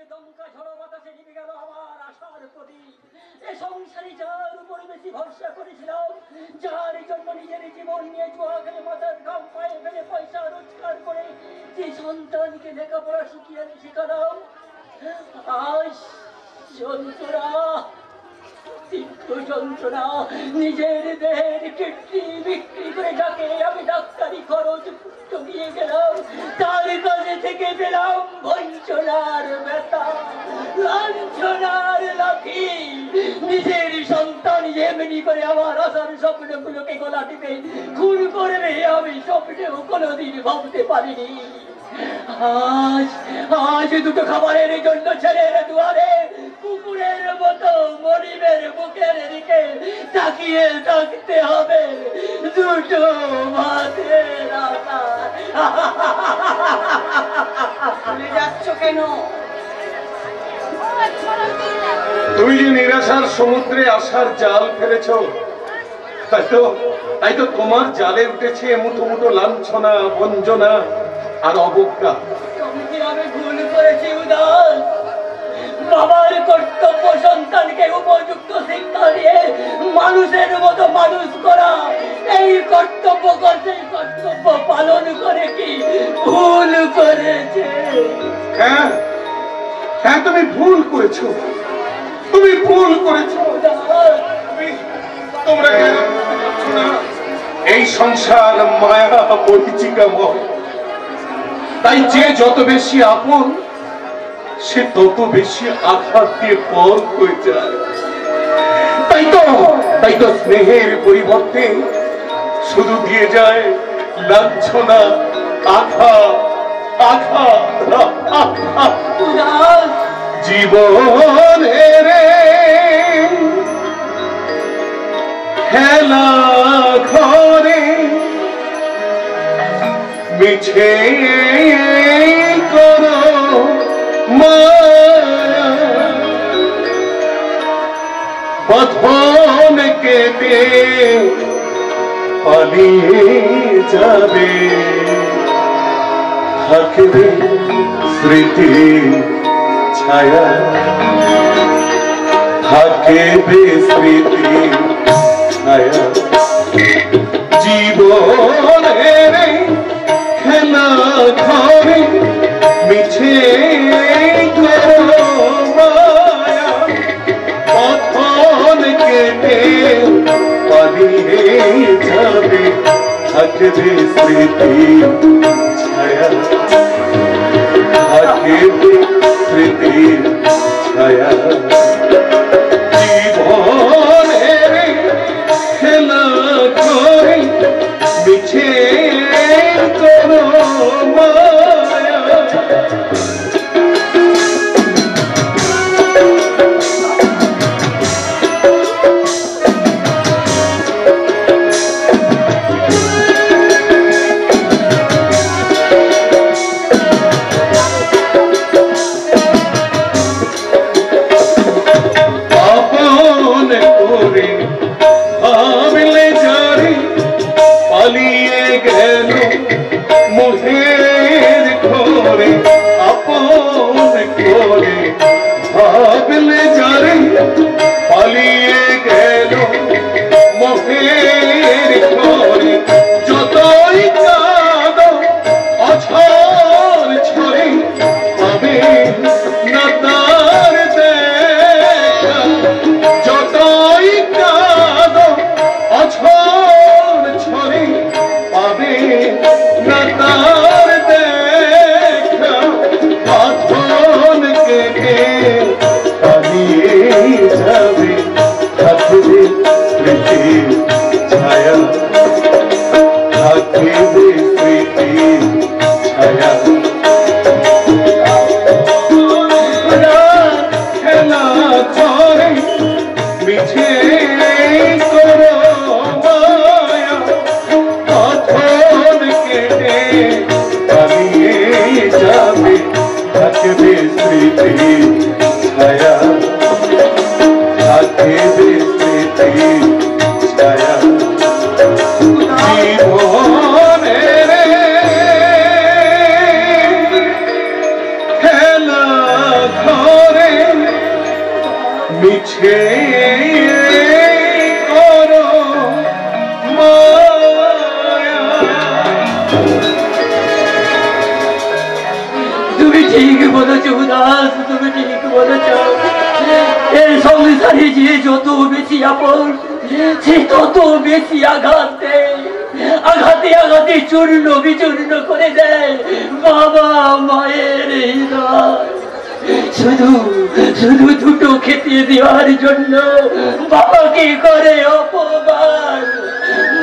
দমকা ঝড় বাতাসে নিভে গেল আমার আশার প্রদীপ। এ সংসারে যার উপর বেশি ভরসা করেছিলাম, যার জন্য নিজের জীবন নিয়ে জোয়া খেলে মাথার ঘাম পায়ে ফেলে পয়সা রোজগার করে যে সন্তানকে লেখাপড়া শিখালাম, আজ যন্ত্রণা, তীব্র যন্ত্রণা, নিজের দেহের কিডনি বিক্রি করে যাকে আমি ডাক্তারি খরচ জমিয়ে গেলাম, তার কাছে থেকে পেলাম বঞ্চনার ব্যথা, লাঞ্ছনার লাঠি। নিজের সন্তান এমনি করে আমার আশার স্বপ্নগুলোকে গলা টিপে খুন করবে আমি স্বপ্নেও কোনোদিন ভাবতে পারিনি। আজ দুটো খাবারের জন্য ছেলের দুয়ারে কুকুরের মতো মরিবের বুকের দিকে তাকিয়ে থাকতে হবে দুটো ভাতের আশায়। চলে যাচ্ছ কেন? তুমি যে নিরাশার সমুদ্রে আশার জাল ফেলেছ, তাই তো তোমার জালে উঠেছে মুঠো মুঠো লাঞ্ছনা, বঞ্জনা আর অবজ্ঞা। আমি ভুল করেছি উদাস। বাবার কর্তব্য সন্তানকে উপযুক্ত শিক্ষা দিয়ে মানুষের মতো মানুষ করা, এই কর্তব্য পালন করে কি ভুল করেছে? হ্যাঁ হ্যাঁ, তুমি ভুল করেছো, তুমি ভুল করেছো। তোমরা কেন বুঝছো না এই সংসার মায়া পরিচিকাময়? তাই যে যত বেশি আপন সে তত বেশি আঘাত দিয়ে পর হয়ে যায়। তাই তো স্নেহের পরিবর্তে শুধু দিয়ে যায় লাঞ্ছনা, জীবনের খেলা ঘরে মিছে করো বাঁধন কেটে পালিয়ে যাবে, থাকবে স্মৃতি ছায়া, থাকবে স্মৃতি ছায়া। জীবনের খেলা ঘরে মিছে করো মায়া, পথন কেটে পালিয়ে যাবে, থাকবে স্মৃতি ছায়া, থাকবে স্মৃতি ছায়া। জীবনের খেলা ঘরে মিছে করো মায়া। ছায়া মিছে করো মায়া। তুমি ঠিক বলেছ উদাস, তুমি ঠিক বলেছ। এই সংসারে যে যত বেশি আপন, সে তত বেশি আঘাত দেয়। আঘাতে আঘাতে চূর্ণ বিচূর্ণ করে দেয় বাবা মায়ের হৃদয়। শুধু শুধু দুটো খেতে দেওয়ার জন্য বাবাকে করে অপমান,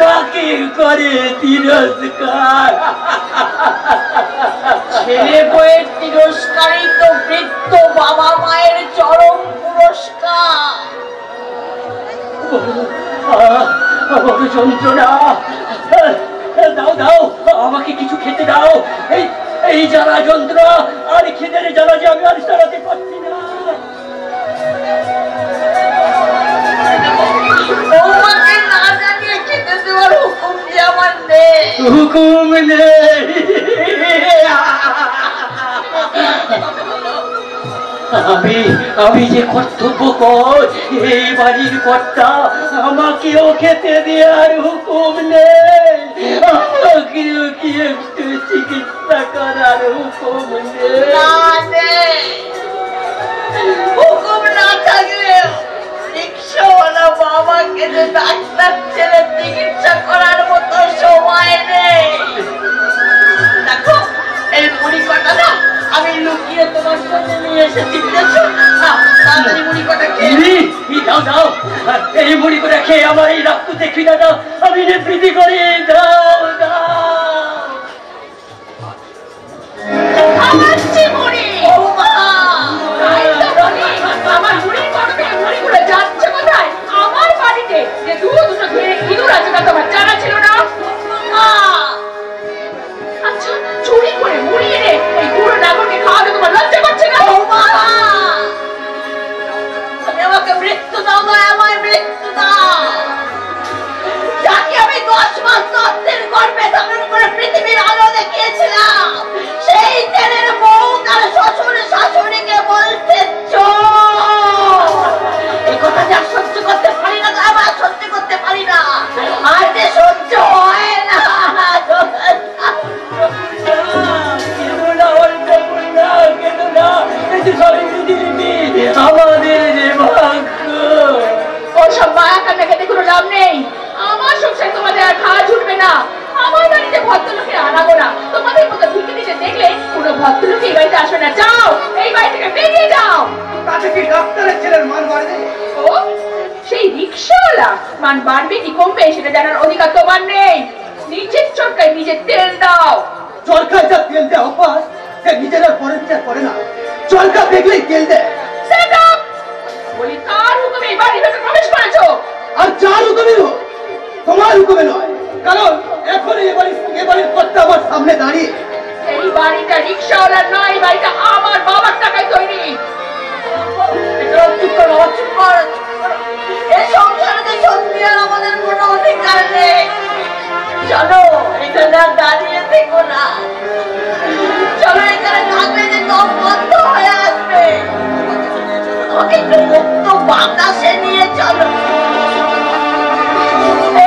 মাকে করে তিরস্কার। ছেলে বইয়ের তিরস্কারই তো বৃদ্ধ বাবা মায়ের চরম পুরস্কার। বড় যন্ত্রণা। দাও দাও, আমাকে কিছু খেতে দাও। এই এই জ্বালা যন্ত্রণা আর খিদের জ্বালা যে আমি আর সারাতে পারছি না। বৌমাকে না জানিয়ে খেতে দেওয়ার হুকুম যে আমার নেই। হুকুম নেই। আমি যে কর্তব্য কর, এই বাড়ির কর্তা, আমাকেও খেতে দেওয়ার হুকুম নেই। আমাকেও কি একটু চিকিৎসা করার হুকুম নেই। হুকুম না থাকলে রিক্সাওয়ালা বাবাকে যে ডাক্তার ছেলে চিকিৎসা করার মতো সময় নেই। দেখো এই মুড়ি কটা না আমি লুকিয়ে তোমার জন্য নিয়ে এসেছি, বুঝেছো? তাড়াতাড়ি মুড়ি কটা খেয়ে দাও দাও, এই মুড়ি করে খেয়ে আমার এই রক্ততে খিদাটা আমি প্রীতি করি। দাও দাও। খাওয়াচ্ছি মুড়ি। বৌমা তাই তো বলি, আমার মুড়ির কটাতে মুড়িগুলো যাচ্ছে কোথায়? আমার বাড়িতে যে দুটো ধরে ইঁদুর আছে তা তোমার জানা ছিল না? আচ্ছা, চুরি করে মুড়ি এনে এই বুড়ো নাগরকে খাওয়াতে তোমার লজ্জা করছে না? তুমি আমাকে মৃত্যু দাও না, আমায় মৃত্যু দাও। যাকে আমি 10 মাস 10 দিন গর্ভে ধারণ করে পৃথিবীর আলো দেখিয়েছিলাম, সেই তেলের বউ তার শ্বশুর শাশুড়িকে বলছে চোর। এই কথা যা সহ্য করতে পারি না, আমার সহ্য করতে পারি না, আর যে সহ্য হয় না। আমাদের ভাগ্য। ওসব মায়া কান্না খেতে কোনো লাভ নেই। আমার সংসার তোমাদের আর খাওয়া ছুটবে না। আমার বাড়িতে ভদ্রলোকের আনাগো না। তোমাদের মতো ভিকে দিতে দেখলে কোনো ভদ্রলোক এই বাড়িতে আসবে না। যাও, এই বাড়ি থেকে বেরিয়ে যাও। তাতে কি ডাক্তারের ছেলের মান বাড়বে? ও সেই রিক্সাওয়ালা মান বাড়বে কি কমবে সেটা জানার অধিকার তোমার নেই। নিজের চরকায় নিজের তেল দাও। চরকায় যা তেল দেয় অভ্যাস, সে নিজেরা পরের চেয়ে করে না। চরকা দেখলেই তেল দেয়। Stand up! বলি কার হুকুমে এই বাড়ির ভেতর প্রবেশ করেছো? আর যার হুকুমে হোক, তোমার হুকুমে নয়। কারণ এখন এবারের কর্তা আমার সামনে দাঁড়িয়ে। এই বাড়িটা রিক্সাওয়ালার নয়, এই বাড়িটা আমার বাবার টাকায় তৈরি। চুপ করো, চুপ করো। এই সংসারে সত্যি আর আমাদের কোনো অধিকার নেই। চলো, এখানে আর দাঁড়িয়ে থেকো না। চলো, এখানে থাকলে যে দম বন্ধ হয়ে আসবে। তোমাকে একটু মুক্ত বাতাসে নিয়ে চলো।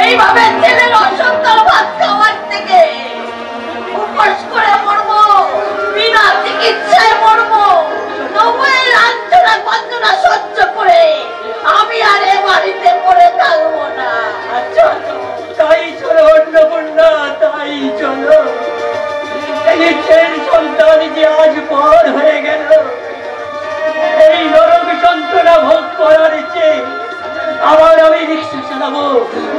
এইভাবে ছেলের অসন্তান ভাত খাওয়ার থেকে উপোস করে মরবো, বিনা চিকিৎসায় মরবো, তবুই লাঞ্ছনা বঞ্চনা সহ্য করে আমি আর এ বাড়িতে পড়ে থাকবো না। চলো, তাই চলো অন্নপূর্ণা, তাই চলো। এই সন্তান যে আজ পর হয়ে গেল, এই নরক যন্ত্রণা ভোগ করার চেয়ে আবার আমি রিক্সা চালাবো,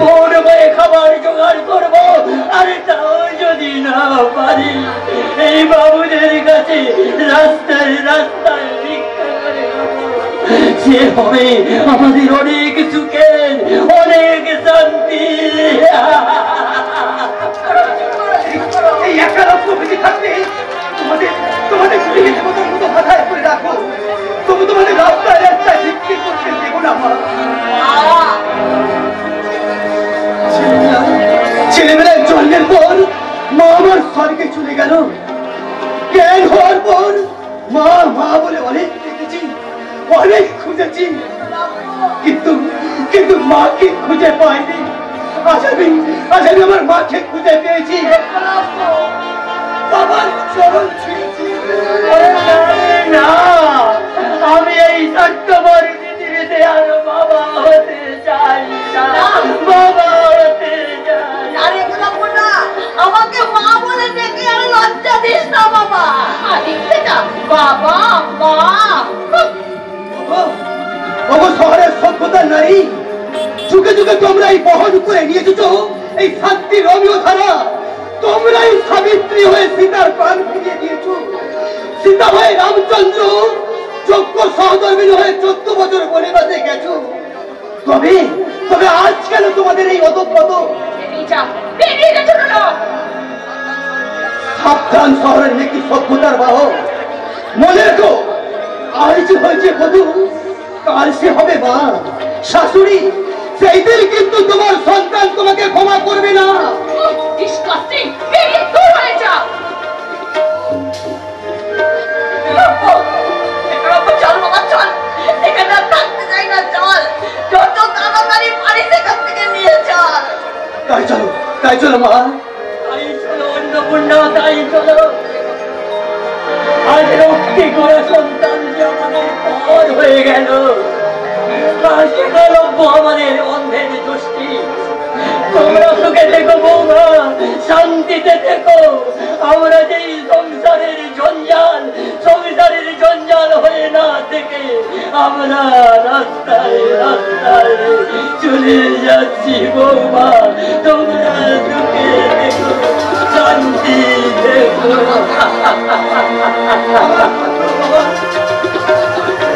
ভোর বয়ে খাবার জোগাড় করবো, আর তাও যদি না পারি এই বাবুদের কাছে রাস্তায় রাস্তায় ভিক্ষা করে খাবো। সে হবে আমাদের অনেক সুখের, অনেক শান্তি। এই একটা রক্ত বেঁচে থাকতে তোমাদের স্ত্রীকে দেবতার মতো মাথায় করে রাখো। তবু তোমাদের রাস্তায় রাস্তায় ভিক্ষে করতে দেবো না। মা ছেলেবেলায় জন্মের পর মা আমার স্বর্গে চলে গেল। জ্ঞান হওয়ার পর মা মা বলে অনেক দেখেছি, অনেক খুঁজেছি, কিন্তু কিন্তু মাকে খুঁজে পাইনি। আজ আমি আমার মাকে খুঁজে পেয়েছি। বাবার চরণ ছুঁয়েছি। না, আমি এই স্বার্থপর পৃথিবীতে আর বাবা হতে চাই না, বাবা হতে চাই। আরে গোলাপ না, আমাকে মা বলে ডেকে আর লজ্জা দিস না বাবা। দেখতে যা বাবা মা। ওগো শহরের সভ্যতা নারী, যুগে যুগে তোমরা এই বহন করে নিয়ে এসেছো এই শান্তি রমীয় ধারা। তোমরাই সাবিত্রী হয়ে সীতার প্রাণ ফিরিয়ে দিয়েছো। সীতা হয়ে রামচন্দ্র যোগ্য সহধর্মিনী হয়ে 14 বছর বনবাসে গেছো। তবে তবে আজ কেন তোমাদের এই অধঃপতন? সাবধান শহরের নাকি সভ্যতার বাহক। মনে রেখো, আজ হয়েছে বধূ, কাল সে হবে মা, শাশুড়ি। সেই দিন কিন্তু তোমার সন্তান তোমাকে ক্ষমা করবে না। চল বাবা চল, এখানে আর থাকতে চাই না। চল, যত তাড়াতাড়ি পারিস এখান থেকে নিয়ে চল। তাই চলো মা। তাই চলো অন্নপূর্ণা, তাই চলো। আজ রক্তি করে সন্তান যে আমাদের পর হয়ে গেল, সে কলব্য আমাদের অন্ধের দৃষ্টি। তোমরা সুখে থেকো বৌমা, শান্তিতে থেকো। আমরা যেই সংসারের জঞ্জাল হয়ে না থেকে আমরা রাস্তায় রাস্তায় চলে যাচ্ছি বৌমা। তোমরা সুখে থেকো, শান্তি থেকো।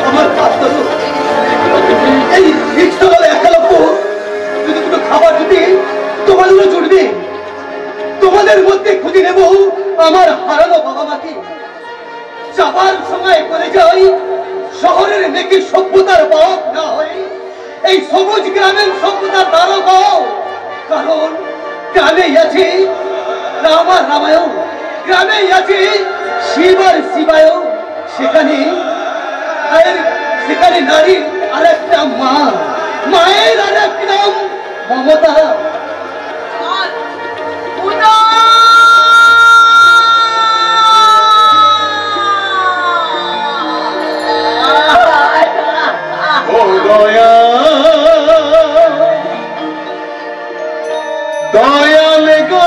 আমার এই যদি কোনো খাবার যদি তোমাদের জুটবে, তোমাদের মধ্যে খুঁজে নেব আমার হারানো বাবা মাকে। যাবার সময় বলে যাই, শহরের মেয়েকে সভ্যতার বাহক না হয়ে এই সবুজ গ্রামের সভ্যতার দ্বারক। কারণ গ্রামেই আছে রাম আর রামায়ণ, গ্রামেই আছে শিব আর শিবায়ন। সেখানে নারীর আর একটা মা, মায়ের আর এক নাম মমতা। দয়াল গো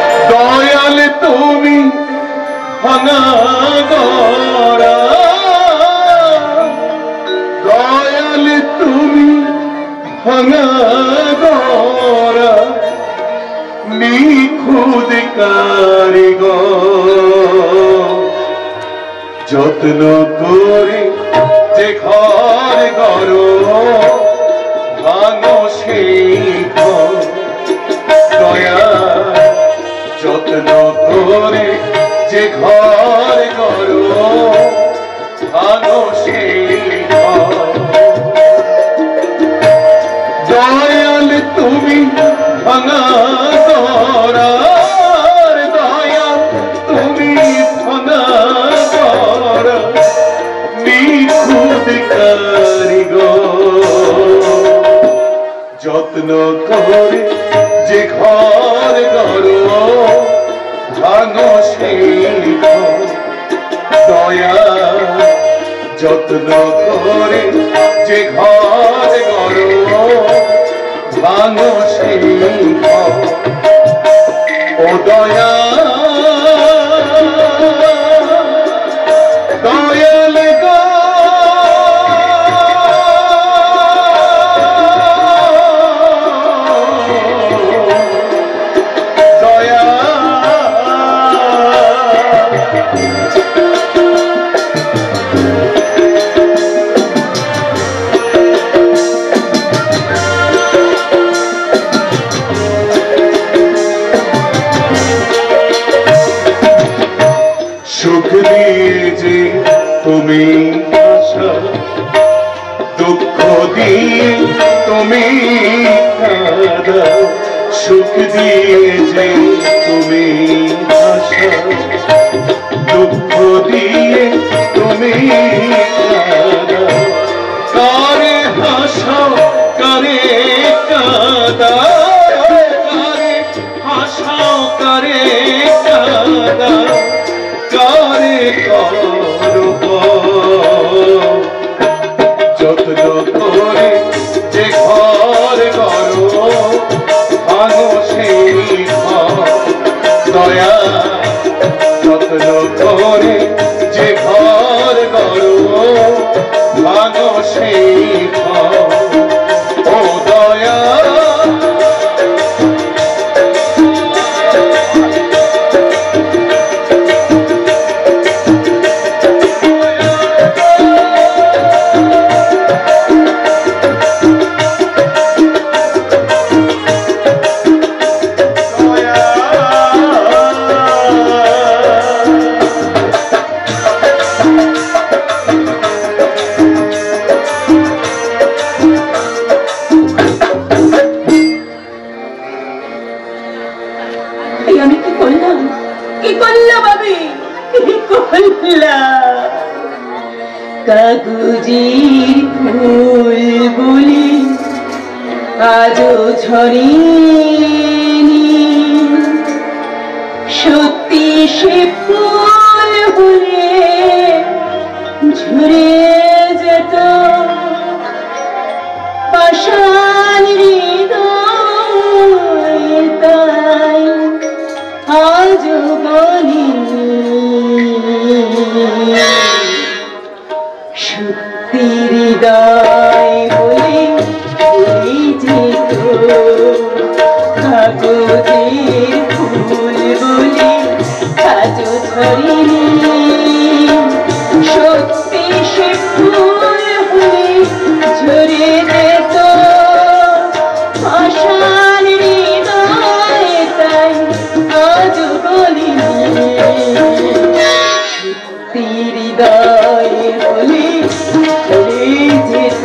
দয়াল তুমি ভাঙা গড়া, দয়াল তুমি ভাঙা গড়া, নিখুঁত কারিগর। যত্ন করে যে ঘর গড়ো, ভাঙো সেই ঘর। দয়া যত্ন করে যে ঘর গড়ো, ভাঙো সেই ঘর। দয়াল তুমি ভাঙা গড়ার, দয়াল তুমি ভাঙা গড়া, নিখুঁত কারিগর। যত্ন করে যে ঘর গড়ো, ভাঙো সেই ঘর। দয়া যত্ন করে যে ঘর গড়ো, ভাঙো সেই ঘর। ও দয়া দয়াল গো দয়া সুখ দিয়ে যে তুমি আশা, দুঃখ দিয়ে তুমি কাঁদাও, সুখ দিয়ে যে তুমি হাসাও। দুঃখ দিয়ে তুমি কাঁদাও, কারে হাসাও কারে কাঁদাও, কারে হাসাও কারে কাঁদাও, কারে করো যত্ন করে যে ঘর করো, ভাঙো সেই ঘর দয়া। যত্ন করে যে ঘর করো, ভাঙো সেই ঘর ও দয়া। আমি কি করলাম, কি করলাম, আমি কি করলাম? কাগজের ফুল বলি আজও ঝরেনি, সত্যি সে ফুল বলে ঝরে যেত। পাষাণ হৃদয় তাই আজও বলি, সত্যি হৃদয় বলে যেত। কাগজের ফুল বলে আজও ঝরেনি, সত্যি সে ফুল হয়ে ঝরে যেত। পাষাণ হৃদয় তাই আজও বলি, সত্যি হৃদয় বলে যেত।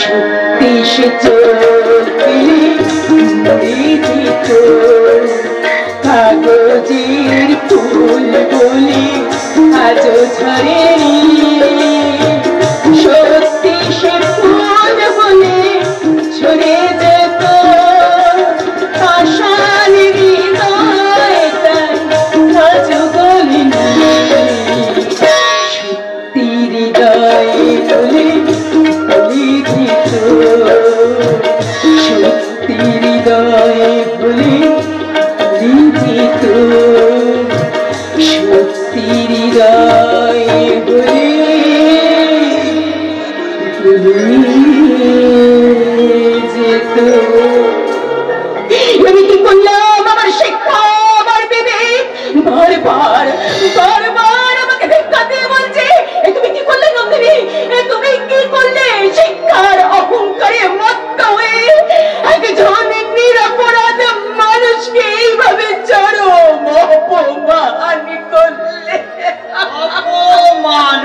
সত্যি সে কাগজের ফুল বলি আজও ঝরেনি, সত্যি সে ফুল বলে ঝরে যেত। পাষাণ হৃদয় তাই আজও বলিনি, সত্যি হৃদয় বলে যেত। সত্যি হৃদয় বলে যেত, সত্যি হৃদয় বলে যেত। আমি কি করলাম? আমার শিক্ষা, আমার বিবেক বারবার বারবার আমাকে ধিক্কার দিয়ে বলছে, তুমি কি করলে নন্দিনী? তুমি কি করলে? শিক্ষার অহংকারে মত্ত হয়ে একজন নিরপরাধ মানুষকে এইভাবে চরম অপমান করলে। অপমান?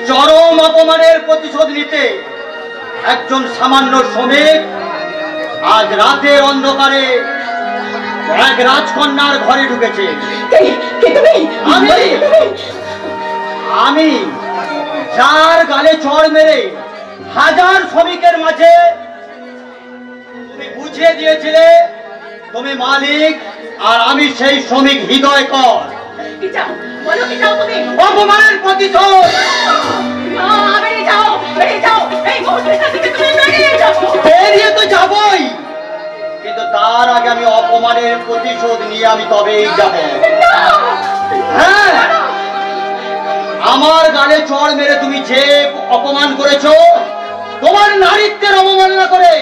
চরম অপমানের প্রতিশোধ নিতে একজন সামান্য শ্রমিক আজ রাতের অন্ধকারে এক রাজকন্যার ঘরে ঢুকেছে। আমি যার গালে চড় মেরে হাজার শ্রমিকের মাঝে তুমি বুঝিয়ে দিয়েছিলে তুমি মালিক আর আমি সেই শ্রমিক হৃদয়কর। কি চাও বলো, কি চাও তুমি? অপমানের প্রতিশোধ। না, বেরিয়ে যাও, বেরিয়ে যাও, এই মুহূর্তে থেকে তুমি বেরিয়ে যাও। বেরিয়ে তো যাবই, কিন্তু তার আগে আমি অপমানের প্রতিশোধ নিয়ে আমি তবেই যাব। হ্যাঁ, আমার গালে চড় মেরে তুমি যে অপমান করেছো, তোমার নারীত্বের অবমাননা করে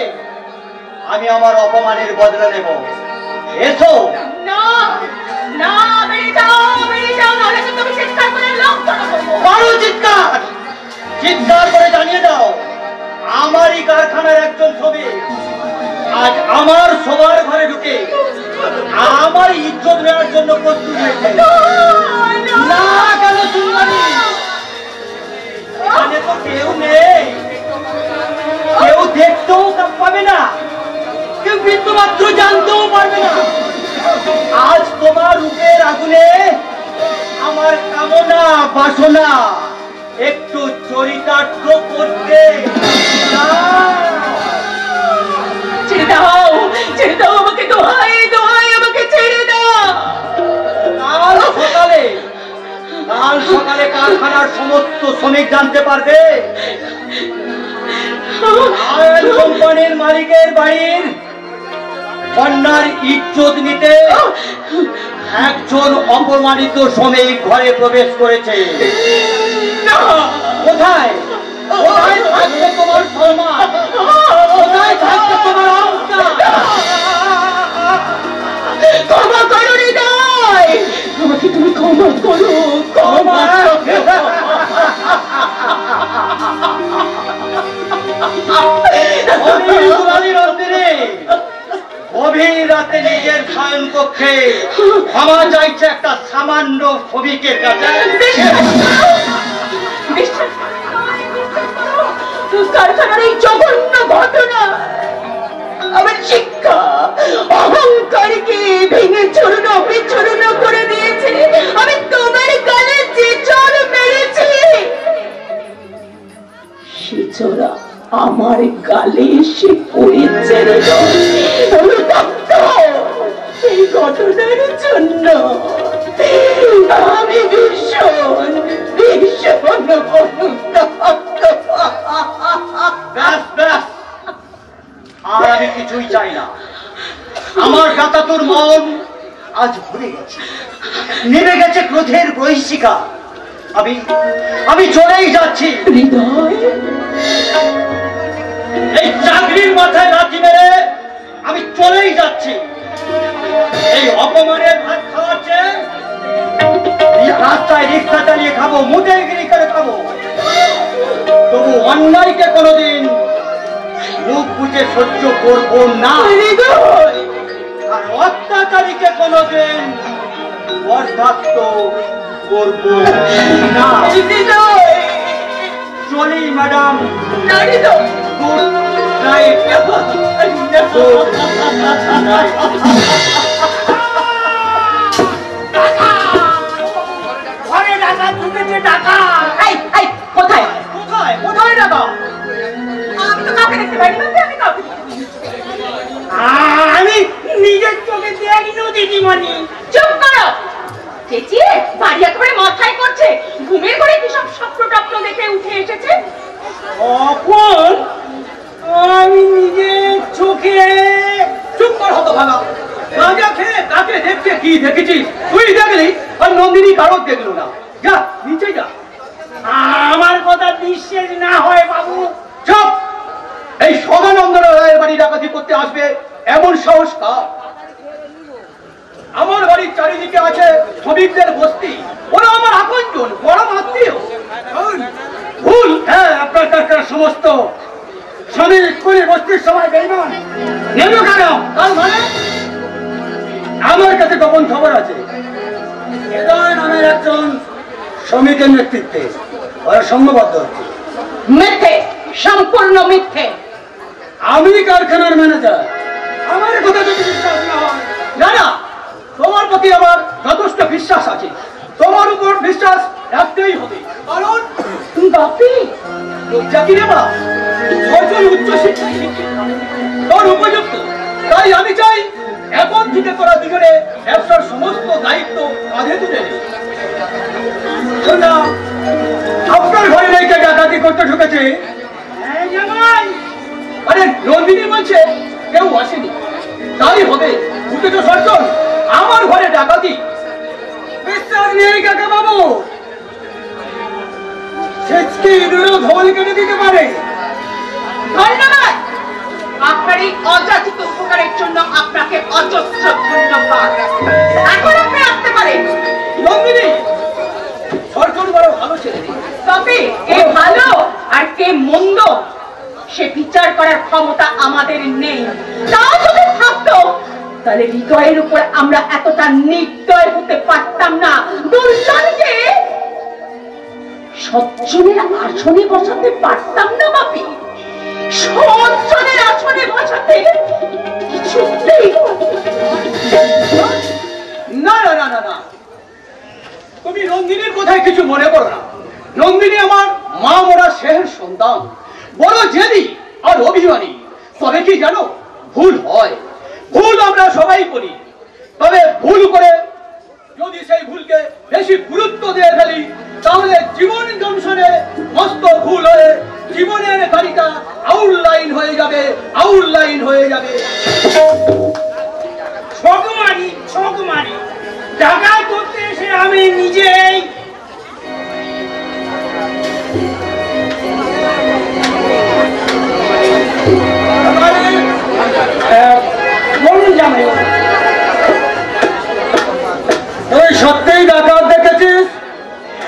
আমি আমার অপমানের বদলা নেব। এসো। না না, বেরিয়ে যাও, বেরিয়ে যাও, নাহলে তো তুমি চিৎকার করে লোক পাঠাবো। পারো চিৎকার, চিৎকার করে জানিয়ে দাও আমারই কারখানার একজন শ্রমিক আজ আমার সবার ঘরে ঢুকে আমার ইজ্জত নেওয়ার জন্য প্রস্তুত হয়েছে। না কেন সুন্দরী, এখানে তো কেউ নেই, কেউ দেখতেও পাবে না, কেউ বিন্দুমাত্র জানতেও পারবে না। আজ তোমার রূপের আগুনে আমার কামনা বাসনা একটু চরিতার্থ করতে। ছেড়ে দাও, ছেড়ে দাও আমাকে, দোহাই দোহাই আমাকে ছেড়ে দাও। কাল সকালে কারখানার সমস্ত শ্রমিক জানতে পারবে কোম্পানির মালিকের বাড়ির কন্যার ইজ্জত নিতে একজন অপমানিত শ্রমিক ঘরে প্রবেশ করেছে। কোথায় কোথায় থাকবে তোমার সম্মান, কোথায় থাকবে তোমার অহংকার? ক্ষমা করো হৃদয়, আমাকে তুমি ক্ষমা করো, ক্ষমা। গভীর রাতে নিজের শয়ন কক্ষে ক্ষমা চাইছে একটা সামান্য শ্রমিকের কাছে। কারখানার এই জঘন্য ঘটনা আমার শিক্ষা অহংকারকে ভেঙে চূর্ণ বিচূর্ণ করে দিয়েছে। আমি তোমার গালে যে চড় মেরেছি, সে চড়া আমার গালে এসে পড়েছে। এই ঘটনার জন্য আমি ভীষণ ভীষণ আর আমি কিছুই চাই না। আমার গাতাতুর মন আজ ভুলে গেছে, নেমে গেছে ক্রোধের বহিঃশিখা। আমি চলেই যাচ্ছি। এই চাকরির মাথায় লাথি মেরে আমি চলেই যাচ্ছি। এই অপমানের ভাত খাওয়াচ্ছে, রাস্তায় রিক্সা চালিয়ে খাবো, মুটেগিরি করে খাবো, তবু অন্যায়কে কোনোদিন মুখ বুঝে সহ্য করবো না। আর অত্যাচারীকে কোনোদিন বরদাস্ত করবো না। চলি ম্যাডাম, গুড নাইট। ঘরে টাকা ঢুকেছে, টাকা। কোথায় কোথায় কোথায় টাকা? আমি তো কাউকে দেখতে পাইনি, আমি কাউকে আমি নিজের চোখে দেখিনি দিদিমণি। চুপ করো, চেঁচিয়ে বাড়ি একেবারে মাথায় করছে। ঘুমের ঘরে কি সব স্বপ্ন টপ্ন দেখে উঠে এসেছে? কখন আমি নিজের চোখে। চুপ কর হতভাগা, গাঁজা খেয়ে কাকে দেখছে কি দেখেছিস? তুই দেখলি আর নন্দিনী কারক দেখলো না। যা নিচে যা। আমার কথা বিশ্বাস না হয় বাবু। চুপ! এই সদানন্দ রায়ের বাড়ি ডাকাতি করতে আসবে এমন সাহস কার? আমার বাড়ির চারিদিকে আছে শ্রমিকদের বস্তি, ওরা আমার আপনজন, বড় আত্মীয়। ভুল। হ্যাঁ, আপনার কারখানার সমস্ত শ্রমিক খুলে বস্তির সময় বেইমান নেব কেন? তার মানে আমার কাছে গোপন খবর আছে। হৃদয় নামের একজন শ্রমিকের নেতৃত্বে ওরা সংঘবদ্ধ হচ্ছে। মিথ্যে, সম্পূর্ণ মিথ্যে। আমি কারখানার ম্যানেজার, আমার কথা যদি বিশ্বাস না হয়, না না, তোমার প্রতি আমার যথেষ্ট বিশ্বাস আছে। তোমার উপর বিশ্বাস রাখতেই হবে, কারণ বাপি চাকরি নেবা উচ্চ শিক্ষায় শিক্ষিত, তোর উপযুক্ত। তাই আমি চাই এখন থেকে তোরা দুজনে ব্যবসার সমস্ত দায়িত্ব কাঁধে তুলে নে। শুনলাম আপনার ঘরে রেখে ডাকাতি করতে ঢুকেছে। হ্যাঁ জামাই, আরে নন্দিনী বলছে কেউ আসেনি, তাই হবে উঠেছ সরজন, আমার ঘরে ডাকাতি। বিশ্বাস নেই কাকা বাবু, সেচকে ইঁদুরও ধোল কেটে দিতে পারে। ধন্যবাদ, আপনার এই অযাচিত উপকারের জন্য আপনাকে অজস্র ধন্যবাদ। এখন আপনি আসতে পারেন। নন্দিনী সরজন বড় ভালো ছেলে, তবে কে ভালো আর কে মন্দ সে বিচার করার ক্ষমতা আমাদের নেই। তাও যদি থাকতো তাহলে হৃদয়ের উপর আমরা এতটা নির্দয় হতে পারতাম না। দুর্জনকে সজ্জনের আসনে বসাতে পারতাম না বাপি, সজ্জনের আসনে বসাতে কিছুতেই না না না না না, তুমি নন্দিনীর কথায় কিছু মনে করো না। নন্দিনী আমার মা মরা শেহের সন্তান, বড় জেদি আর অভিমানী। তবে কি জানো, ভুল হয়, ভুল আমরা সবাই করি। তবে ভুল করে যদি সেই ভুলকে বেশি গুরুত্ব দিয়ে ফেলি তাহলে জীবন জংশনে মস্ত ভুল হয়ে জীবনের গাড়িটা আউটলাইন হয়ে যাবে, আউটলাইন হয়ে যাবে। ঠকমারি টাকা করতে এসে আমি নিজেই বলুন জামাই, তুই সত্যিই ডাকাত দেখেছিস?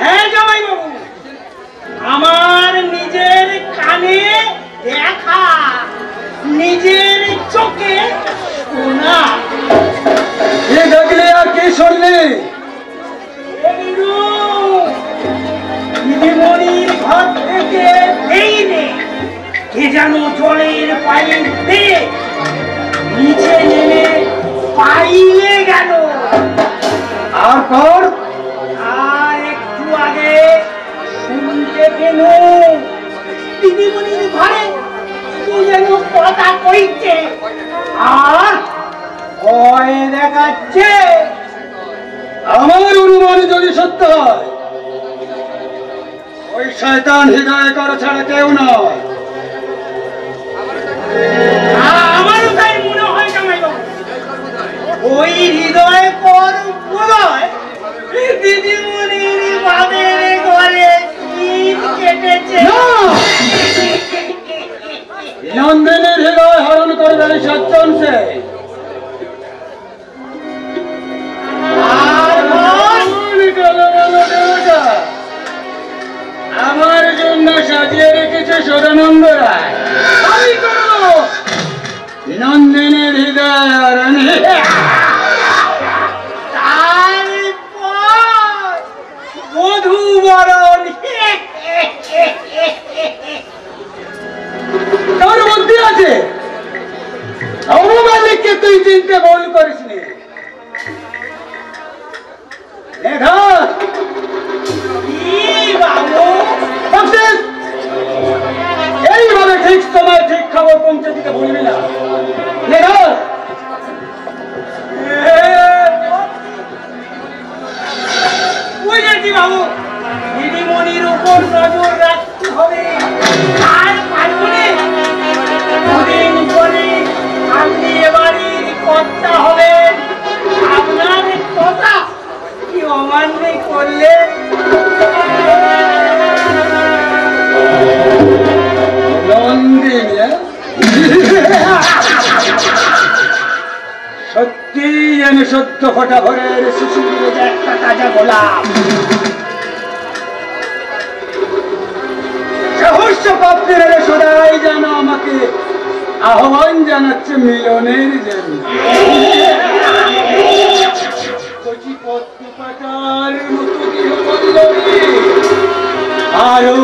হ্যাঁ জামাই বাবু, আমার নিজের কানে দেখা, নিজের চোখে শোনা। কি দেখলি আর কি শুনলি? দিদিমণির ঘর থেকে এই রে কে যেন জলের পাইপ দিয়ে নিচে নেমে পাইলে গেল। আর পর আর একটু আগে শুনতে পেল দিদিমণির ঘরে কে যেন কথা কইছে আর ভয় দেখাচ্ছে। আমার অনুমান যদি সত্য হয়, ওই শয়তান হৃদয় করা ছাড়া কেউ নয়। আমারও তাই মনে হয় জামাইবাবু, ওই হৃদয় কর বোধহয় দিদিমণির বাদের ঘরে শীত কেটেছে। নন্দিনীর হৃদয় হরণ করবে এই সজ্জন সে। আমার জন্য সাজিয়ে রেখেছে সদানন্দ রায়। আমি করবো নন্দিনীর হৃদয় হরণ। তারপর বধূ বরণ। তোর বুদ্ধি আছে, অবমালিককে তুই চিনতে ভুল করিস নি। এইভাবে ঠিক সময় ঠিক খবর পৌঁছে দিতে ভুলবি না। বুঝেছি বাবু, দিদিমণির উপর নজর রাখতে হবে। আর পারবনে দুদিন পরে আপনি এবাড়ির কর্তা হবেন। আপনার কথা কি অমান্য করলে সত্যি যেন সত্য ফটা ভরের শিশুর একটা তাজা গোলাপ। সহস্র পাত্রের সদাই যেন আমাকে আহ্বান জানাচ্ছে মিলনের জন্য। কচি পত্র পাতার মতো গৃহপল্লবী, আরো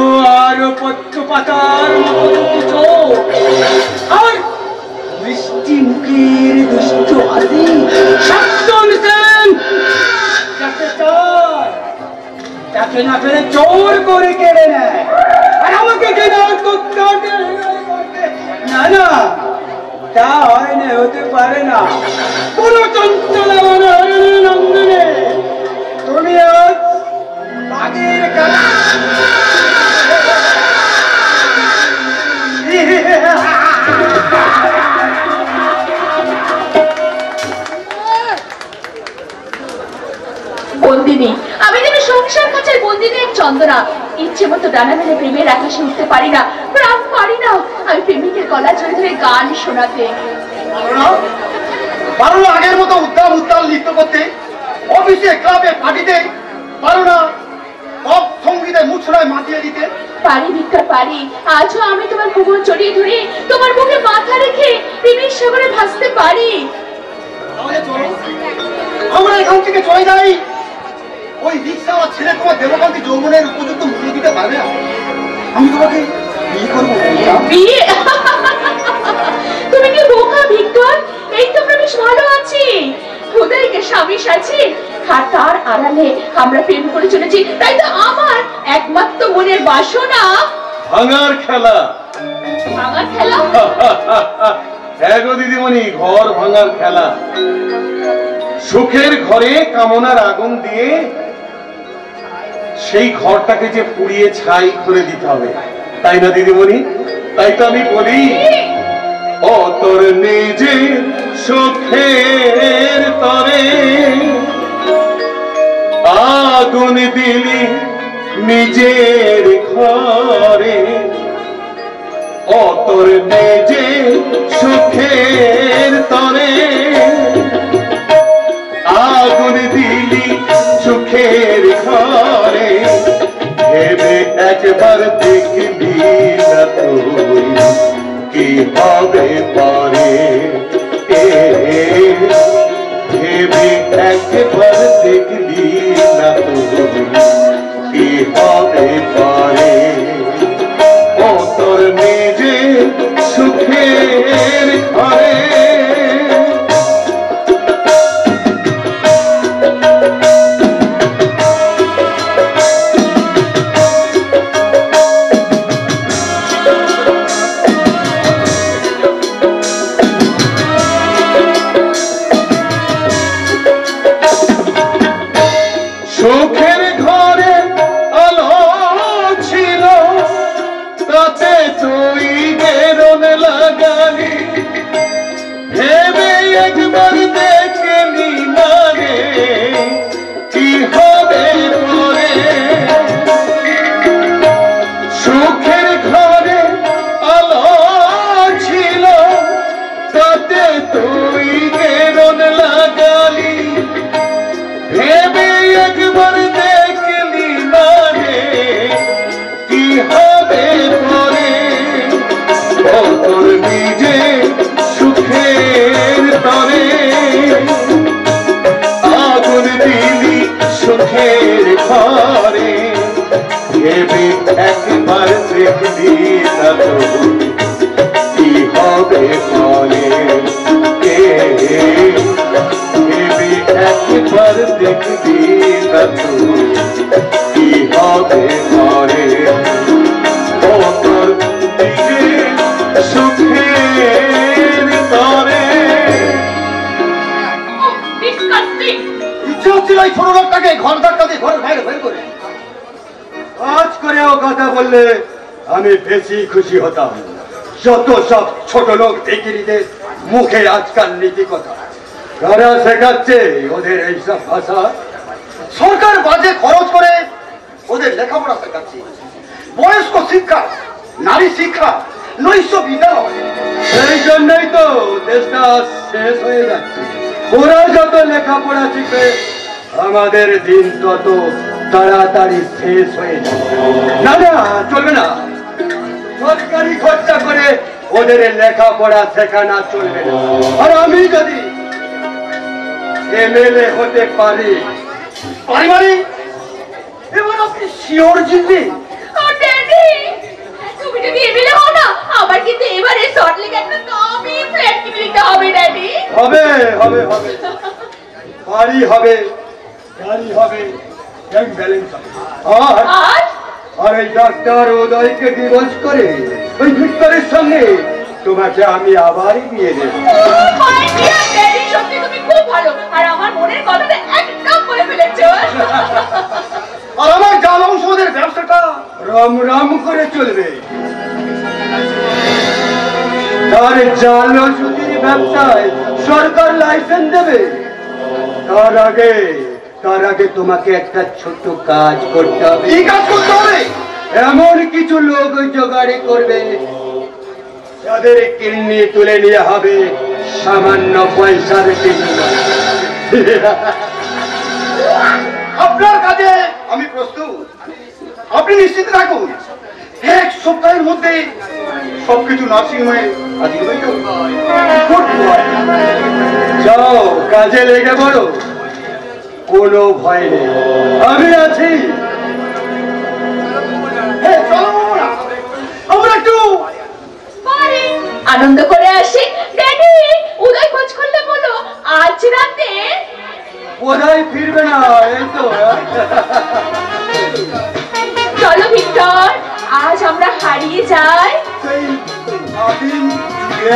আরো পত্র পাতার মতো চোখ, আর মিষ্টি মুখের দুষ্ট হাসি। সজ্জন সেন যাকে চায় তাকে না ফেলে চোর করে কেড়ে নেয়, আর আমাকে ঘৃণা করতে না না, তা হয় না, হতে পারে না। কোন চঞ্চল নন্দনে তুমি আজ বাগের খেলা বন্দিনী, আমি যেন সংসার খাঁচার বন্দিনী এক চন্দনা। ইচ্ছে মতো ডানা মেলে প্রেমের আকাশে উঠতে পারি না, প্রাণ পারি না আমি প্রেমিকের গলা ধরে ধরে গান শোনাতে। পারো না আগের মতো উত্তাল উত্তাল নৃত্য করতে, অফিসে ক্লাবে পার্টিতে পারো না পপ সঙ্গীতে মুছড়ায় মাতিয়ে দিতে? পারি ভিক্টর পারি। আজও আমি তোমার কোমর জড়িয়ে ধরে তোমার বুকে মাথা রেখে প্রেমের সাগরে ভাসতে পারি। তাহলে চলো আমরা এখান থেকে চলে যাই। ওই রিক্সাওয়ালা ছেলে তোমার দেবকান্তি যৌবনের উপযুক্ত মূল্য দিতে পারবে না। আমি তোমাকে বিয়ে করবো। বিয়ে? তুমি কি বোকা ভিক্টর? এই তো আমরা বেশ ভালো আছি, খোদাইকে স্বামী সাজি, আর তার আড়ালে আমরা প্রেম করে চলেছি। তাই তো আমার একমাত্র মনের বাসনা ভাঙার খেলা। ভাঙার খেলা? হ্যাঁ গো দিদিমণি, ঘর ভাঙার খেলা। সুখের ঘরে কামনার আগুন দিয়ে সেই ঘরটাকে যে পুড়িয়ে ছাই করে দিতে হবে, তাই না দিদিমণি? তাই তো আমি বলি, ও তোর নিজের সুখের তরে আগুন দিলি নিজের ঘরে, ও তোর নিজের সুখের তরে আগুন দিলি সুখের ঘরে, ভেবে একবার দেখলি না তুই কি হবে পরে, ভেবে একবার দেখলি না তুই কি হবে পরে, ও তোর নিজে সুখের ঘরে। সুখের ঘরে আলো ছিল, তাতে তুই গেরন লাগালি, ভেবে একবার দেখলি না রে কি হবে পরে, সুখের ঘরে আলো ছিল, তাতে তুই গেরন লাগালি, ভেবে একবার দেখলি না রে কি হবে পরে, ও তোর নিজে সুখের তরে আগুন দিলি সুখের ঘরে, ভেবে একবার দেখলি না তো কি হবে পরে, ভেবে একবার দেখলি না তো কি হবে পরে, ও তোর নিজে সুখের তরে। ইচ্ছে হচ্ছিল এই ছোট লোকটাকে ঘর ধাক্কা দিয়ে ঘরের বাইরে বের করে। আজ করেও কথা বললে আমি বেশি খুশি হতাম। যত সব ছোট লোক দেখিরিদের মুখে আজকাল নীতি কথা, কারা শেখাচ্ছে ওদের এইসব ভাষা? সরকার বাজে খরচ করে ওদের লেখাপড়া শেখাচ্ছে, বয়স্ক শিক্ষা, নারী শিক্ষা, নৈশ বিদ্যালয়। সেই জন্যই তো দেশটা শেষ হয়ে যাচ্ছে। ওরা যত লেখাপড়া শিখবে আমাদের দিন তত তাড়াতাড়ি শেষ হয়ে যাবে। না না, চলবে না। সরকারি খরচা করে ওদের লেখাপড়া শেখানো চলবে না। আর আমি যদি এমএলএ হতে পারি, মানে এবার আপনি শিওর জিতবে। তুমি যদি এমএলএ হও না, আমার কিন্তু এবারে সল্টলেক একটা দামি ফ্ল্যাট কিনে নিতে হবে ড্যাডি। হবে হবে হবে, বাড়ি হবে, গাড়ি হবে, ব্যাংক ব্যালেন্স হবে। আর আর এই ডাক্তার উদয়কে ডিভোর্স করে ওই ভিক্টরের সঙ্গে তোমাকে আমি আবারই বিয়ে দেব। মাই ডিয়ার ড্যাডি, সত্যি তুমি খুব চলবে। তার জাল ওষুধের ব্যবসায় সরকার লাইসেন্স দেবে। তার আগে তোমাকে একটা ছোট্ট কাজ করতে হবে। কি কাজ করতে হবে? এমন কিছু লোক জোগাড় করবে যাদের কিডনি তুলে নিয়ে হবে সামান্য পয়সার বিনিময়ে। আপনার কাজে আমি প্রস্তুত, আপনি নিশ্চিত থাকুন। এক সপ্তাহের মধ্যে সবকিছু নার্সিংহোমে হাজির হয়ে যাবে। যাও, কাজে লেগে পড়ো, কোনো ভয় নেই, আমি আছি। আমরা একটু আনন্দ করে আসি। ড্যাডি, উদয় খোঁজ করলে বলো আজ রাতে বোধহয় ফিরবে না। এই তো চলো ভিক্টর, আজ আমরা হারিয়ে যাই। সেই আদিম যুগে।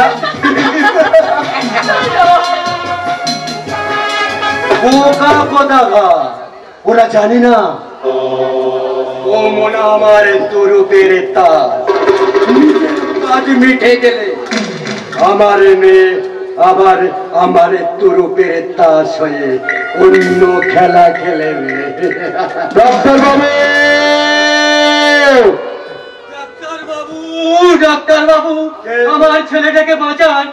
বোকা কোথাকা, ওরা জানি না ও মনে আমার তরুপের তার। কাজ মিটে গেলে আমার মেয়ে আবার আমার তরুপের তাস হয়ে অন্য খেলা খেলেবে। ডাক্তার বাবু, ডাক্তার বাবু, আমার ছেলেটাকে বাঁচান।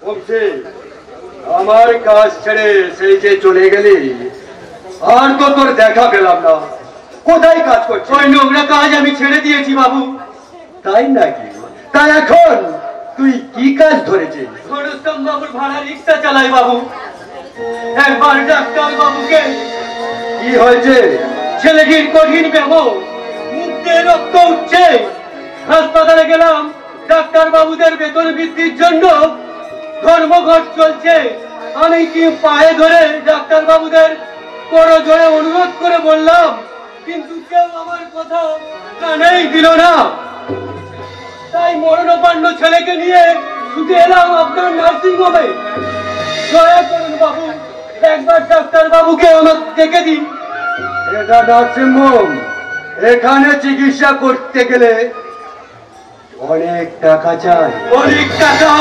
বলছে আমার কাজ ছেড়ে সেই যে চলে গেলি, আর তো তোর দেখা পেলাম না। কোথায় কাজ করছিস? ওই নোংরা কাজ আমি ছেড়ে দিয়েছি বাবু। তাই নাকি? তাই এখন তুই কি কাজ ধরেছিস? ঘনশ্যাম বাবুর ভাড়া রিক্সা চালাই বাবু। একবার ডাক্তার বাবুকে কি হয়েছে? ছেলেটির কঠিন ব্যামো, মুখ দিয়ে রক্ত উঠছে। হাসপাতালে গেলাম, ডাক্তার বাবুদের বেতন বৃদ্ধির জন্য ধর্মঘট চলছে। আমি কি পায়ে ধরে ডাক্তার বাবুদের বড় জোরে অনুরোধ করে বললাম, কিন্তু কেউ আমার কথা কানেই দিল না। তাই মরণোপন্ন ছেলেকে নিয়ে ছুটে এলাম আপনার নার্সিং হোমে। দয়া করুন বাবু, একবার ডাক্তার বাবুকে আমাকে ডেকে দিন। এটা নার্সিং হোম, এখানে চিকিৎসা করতে গেলে অনেক টাকা চাই। অনেক টাকা?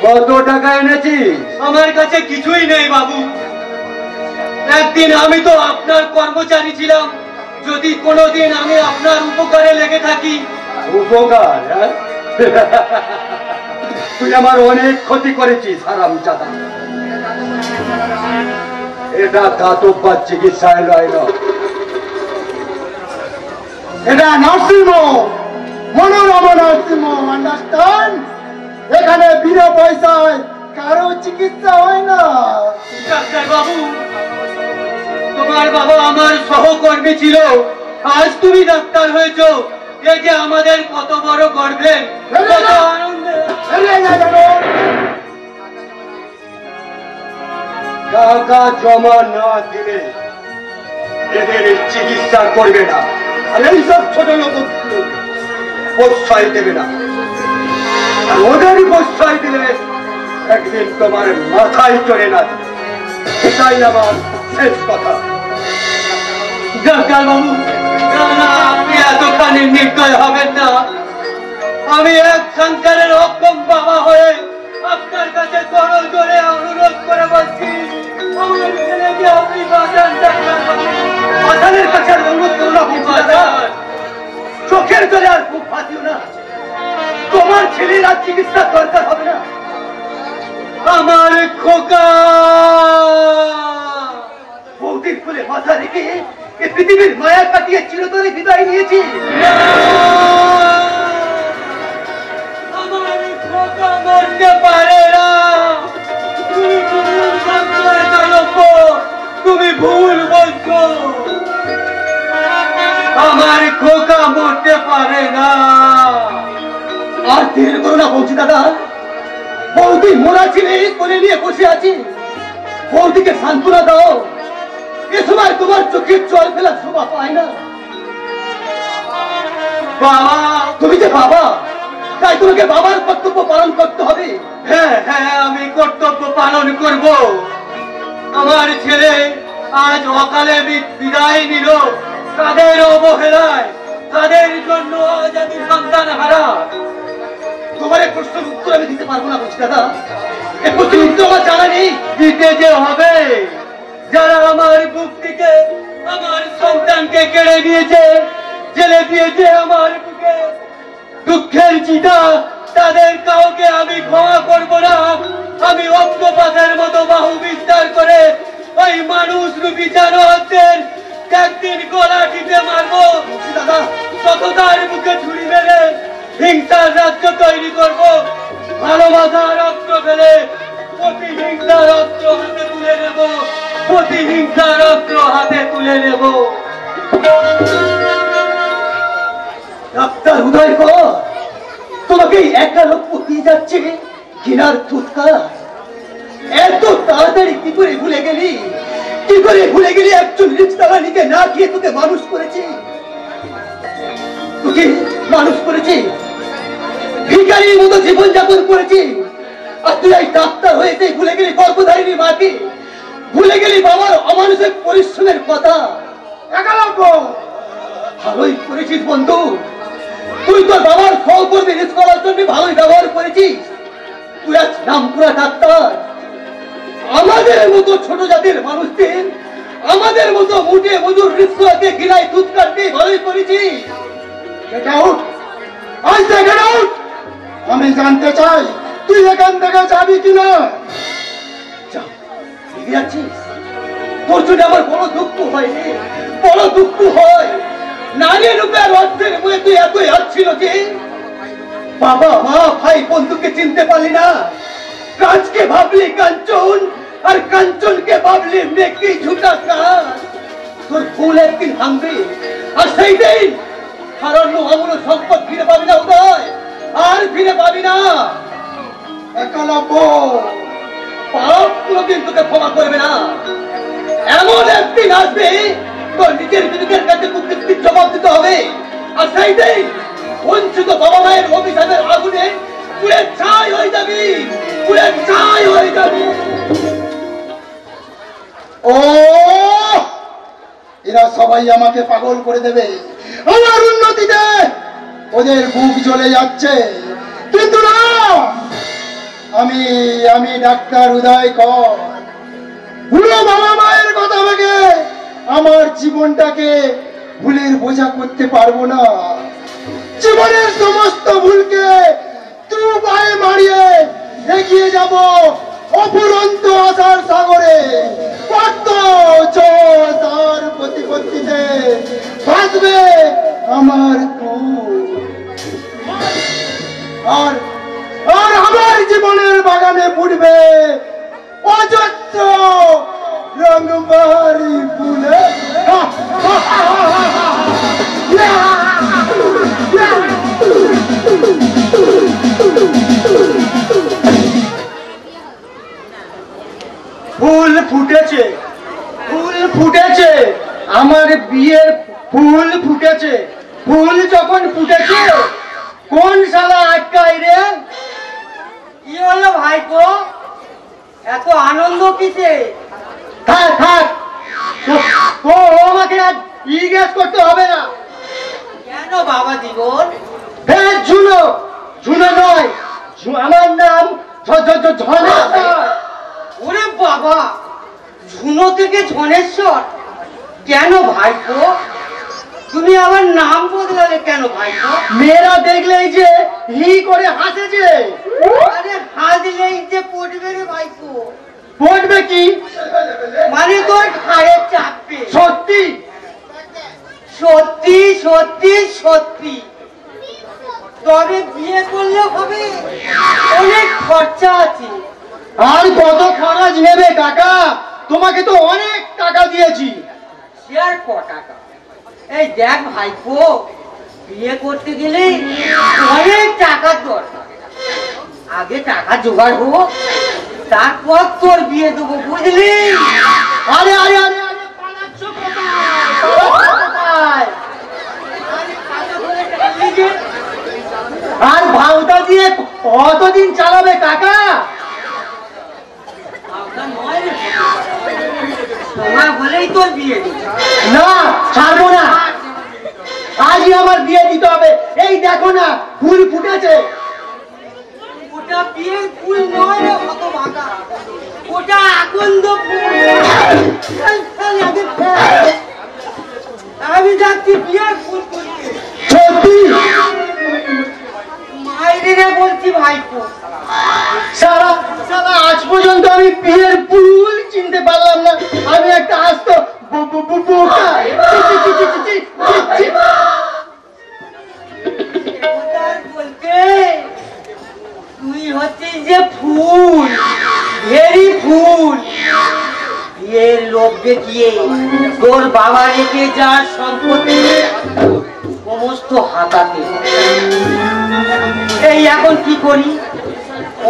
কত টাকা এনেছিস? আমার কাছে কিছুই নেই বাবু। একদিন আমি তো আপনার কর্মচারী ছিলাম, যদি কোনোদিন আমি আপনার উপকারে লেগে থাকি। উপকার? তুই আমার অনেক ক্ষতি করেছিস হারামজাদা। এটা দাতব্য চিকিৎসায় নয়, এটা nursing home, Manorama nursing home. Understand? এখানে বিনা পয়সায় কারো চিকিৎসা হয় না। ডাক্তার বাবু, তোমার বাবা আমার সহকর্মী ছিল, আজ তুমি ডাক্তার হয়েছো। এই যে আমাদের কত বড় গর্বের, কত আনন্দের। টাকা জমা না দিলে এদের চিকিৎসা করবে না, আর এইসব ছোট লোক প্রশ্রয় দেবে না। ওদের প্রশ্রয় দিলে একদিন তোমার মাথায় চড়ে না। এটাই আমার শেষ কথা। ডাক্তার বাবু, আপনি এতখানি নির্দয় হবেন না। আমি এক সংসারের অক্ষম বাবা হয়ে আপনার কাছে করল করে অনুরোধ করে বলছি, আমার ছেলেকে আপনি বাঁচান। ডাক্তার বাবু, বাঁচানের কাছে অনুরোধ করুন। চোখের জলে আর খুব ফাঁসিও না। তোমার ছেলের আর চিকিৎসার দরকার হবে না। আমার খোকা বৌদির ফুলে মাথা রেখে এ পৃথিবীর মায়া কাটিয়ে চিরতরে বিদায় নিয়েছি। আমার খোকা মরতে পারে না। তুমি ভুল বলছো। আমার খোকা মরতে পারে না। আর দেরি করো না বলছি দাদা। বৌদি মোরা ছেলে কোলে নিয়ে বসে আছি, বৌদিকে সান্ত্বনা দাও। এ সময় তোমার চোখের জল ফেলা শোভা পায় না। বাবা, তুমি যে বাবা, তাই তোমাকে বাবার কর্তব্য পালন করতে হবে। হ্যাঁ হ্যাঁ, আমি কর্তব্য পালন করব। আমার ছেলে আজ অকালে বিদায় নিল, তাদের অবহেলায়। তাদের জন্য আজ আমি সন্তান হারা। তোমার এই প্রশ্নের উত্তর আমি দিতে পারবো না বুঝি দাদা, এই প্রশ্নের উত্তর আমার জানা নেই। দিতে যে হবে, যারা আমার বুক থেকে আমার সন্তানকে কেড়ে নিয়েছে, জেলে দিয়েছে আমার বুকে দুঃখের চিতা, তাদের কাউকে আমি ক্ষমা করব না। আমি অক্টোপাসের মতো বাহু বিস্তার করে ওই মানুষ রূপী জানোয়ারদের একদিন গলা টিপে মারবো দাদা। সততার বুকে ছুরি মেরে হিংসার রাজ্য তৈরি করব। ভালোবাসার অস্ত্র ফেলে প্রতিহিংসার অস্ত্র হাতে তুলে নেব, প্রতিহিংসার অস্ত্র হাতে তুলে নেব। ডাক্তার উদয় কর, তোমাকে একা লোক পুতিয়ে যাচ্ছে ঘৃণার ফুৎকার। এত তাড়াতাড়ি কি করে ভুলে গেলি? কি করে ভুলে গেলি একজন রিক্সাওয়ালাকে না খেয়ে তোকে মানুষ করেছি? তোকে মানুষ করেছি, ভিখারির মতো জীবনযাপন করেছি, আর তুই এই ডাক্তার হয়েছে ভুলে গেলি গর্ভধারিণী মাকে, ভুলে গেলি বাবার অমানুষিক পরিশ্রমের কথা। ভালোই করেছিস বন্ধু, তুই তোর বাবার সহকর্মী রিক্সাওয়ালার জন্য ভালোই ব্যবহার করেছিস। তুই আজ নামপুরা ডাক্তার, আমাদের মতো ছোট জাতির মানুষদের, আমাদের মতো মুটে মজুর রিক্সাকে ঘিরায় দুধ কাটতে ভালোই করেছিস। আমি জানতে চাই তুই এখান থেকে যাবি কিনা। যাচ্ছিস? তোর জন্য আমার বড় দুঃখ হয় রে, বড় দুঃখ হয়। নারী রূপে আর অর্থের বয়ে তুই এত ছিল যে বাবা মা ভাই বন্ধুকে চিনতে পারলি না। কাজকে ভাবলি কাঞ্চন, আর কাঞ্চনকে ভাবলি মেয়েকে ঝুটা কাজ। তোর ফুল একদিন ভাঙবে, আর সেই দিন হারানো অমূল্য সম্পদ ফিরে পাবি না উদয়, আর ফিরে পাবি না। একলব্য, পাপ কোনদিন তোকে ক্ষমা করবে না। এমন একদিন আসবে তোর নিজের বিবেকের কাছে কুকৃতির জবাব দিতে হবে, আর সেই দিন বঞ্চিত বাবা মায়ের অভিশাপের আগুনে পুড়ে ছাই হয়ে যাবি, পুড়ে ছাই হয়ে যাবি। ও এরা সবাই আমাকে পাগল করে দেবে, আমার উন্নতিতে ওদের বুক জ্বলে যাচ্ছে। কিন্তু না, আমি ডাক্তার উদয় কর, ভুলো বাবা মায়ের কথা ভেবে আমার জীবনটাকে ভুলের বোঝা করতে পারবো না। জীবনের সমস্ত ভুলকে দু পায়ে মারিয়ে এগিয়ে যাব অফুরন্ত আশার সাগরে। কত তার প্রতিপত্তিতে বাঁচবে আমার আর আর আমার জীবনের বাগানে ফুটবে অজস্র রঙবাহারি ফুলে। ফুল ফুটেছে, ফুল ফুটেছে, আমার বিয়ের ফুল ফুটেছে। ফুল যখন ফুটেছে কোন শালা আটকাই রে? কি হলো ভাইপো, এত আনন্দ কিসে? থাক থাক, তো আমাকে আর জিজ্ঞেস করতে হবে না। কেন বাবা জীবন? ঝুনো, ঝুনো নয়, আমার নাম ধনেশ্বর। ওরে বাবা, ঝুনো থেকে ধনেশ্বর? কেন ভাইপো, তুমি আমার নাম বদলালে কেন ভাইপো? মেয়েরা দেখলেই যে হি করে হাসে যে। আরে হাসলেই যে পড়বে রে ভাইপো। পড়বে কি? মানে তোর ঘাড়ে চাপবে। সত্যি সত্যি সত্যি সত্যি। তবে বিয়ে করলে হবে, অনেক খরচা আছে। আর কত খরচ নেবে টাকা? তোমাকে তো অনেক টাকা দিয়েছি। সে আর ক টাকা? এই দেখ ভাইপো, বিয়ে করতে গেলে অনেক টাকার দরকার। আগে টাকা জোগাড় হোক, তারপর তোর বিয়ে দেবো, বুঝলি? আরে আরে আরে আরে পালাচ্ছ কোথায়? আর ভাওতা দিয়ে কতদিন চালাবে কাকা? তোমার বলেই তোর বিয়ে দেবো। না, ছাড়বো না। আজই আমার বিয়ে দিতে হবে। এই দেখো না ফুল ফুটেছে। ওটা বিয়ের ফুল নয় রে হতভাগা, ওটা আকন্দ ফুল। আমি যাচ্ছি বিয়ের ফুল তুলতে। সত্যি? মাইরে বলছি ভাইপো। সারা সারা আজ পর্যন্ত আমি বিয়ের ফুল চিনতে পারলাম না। আমি একটা আস্ত বোকা। বলতে তুই হচ্ছিস যে ফুল, ভেরি ফুল। বিয়ের লোক দেখিয়ে তোর বাবা রেখে যার সম্পত্তি সমস্ত হাতাতে। এই এখন কি করি?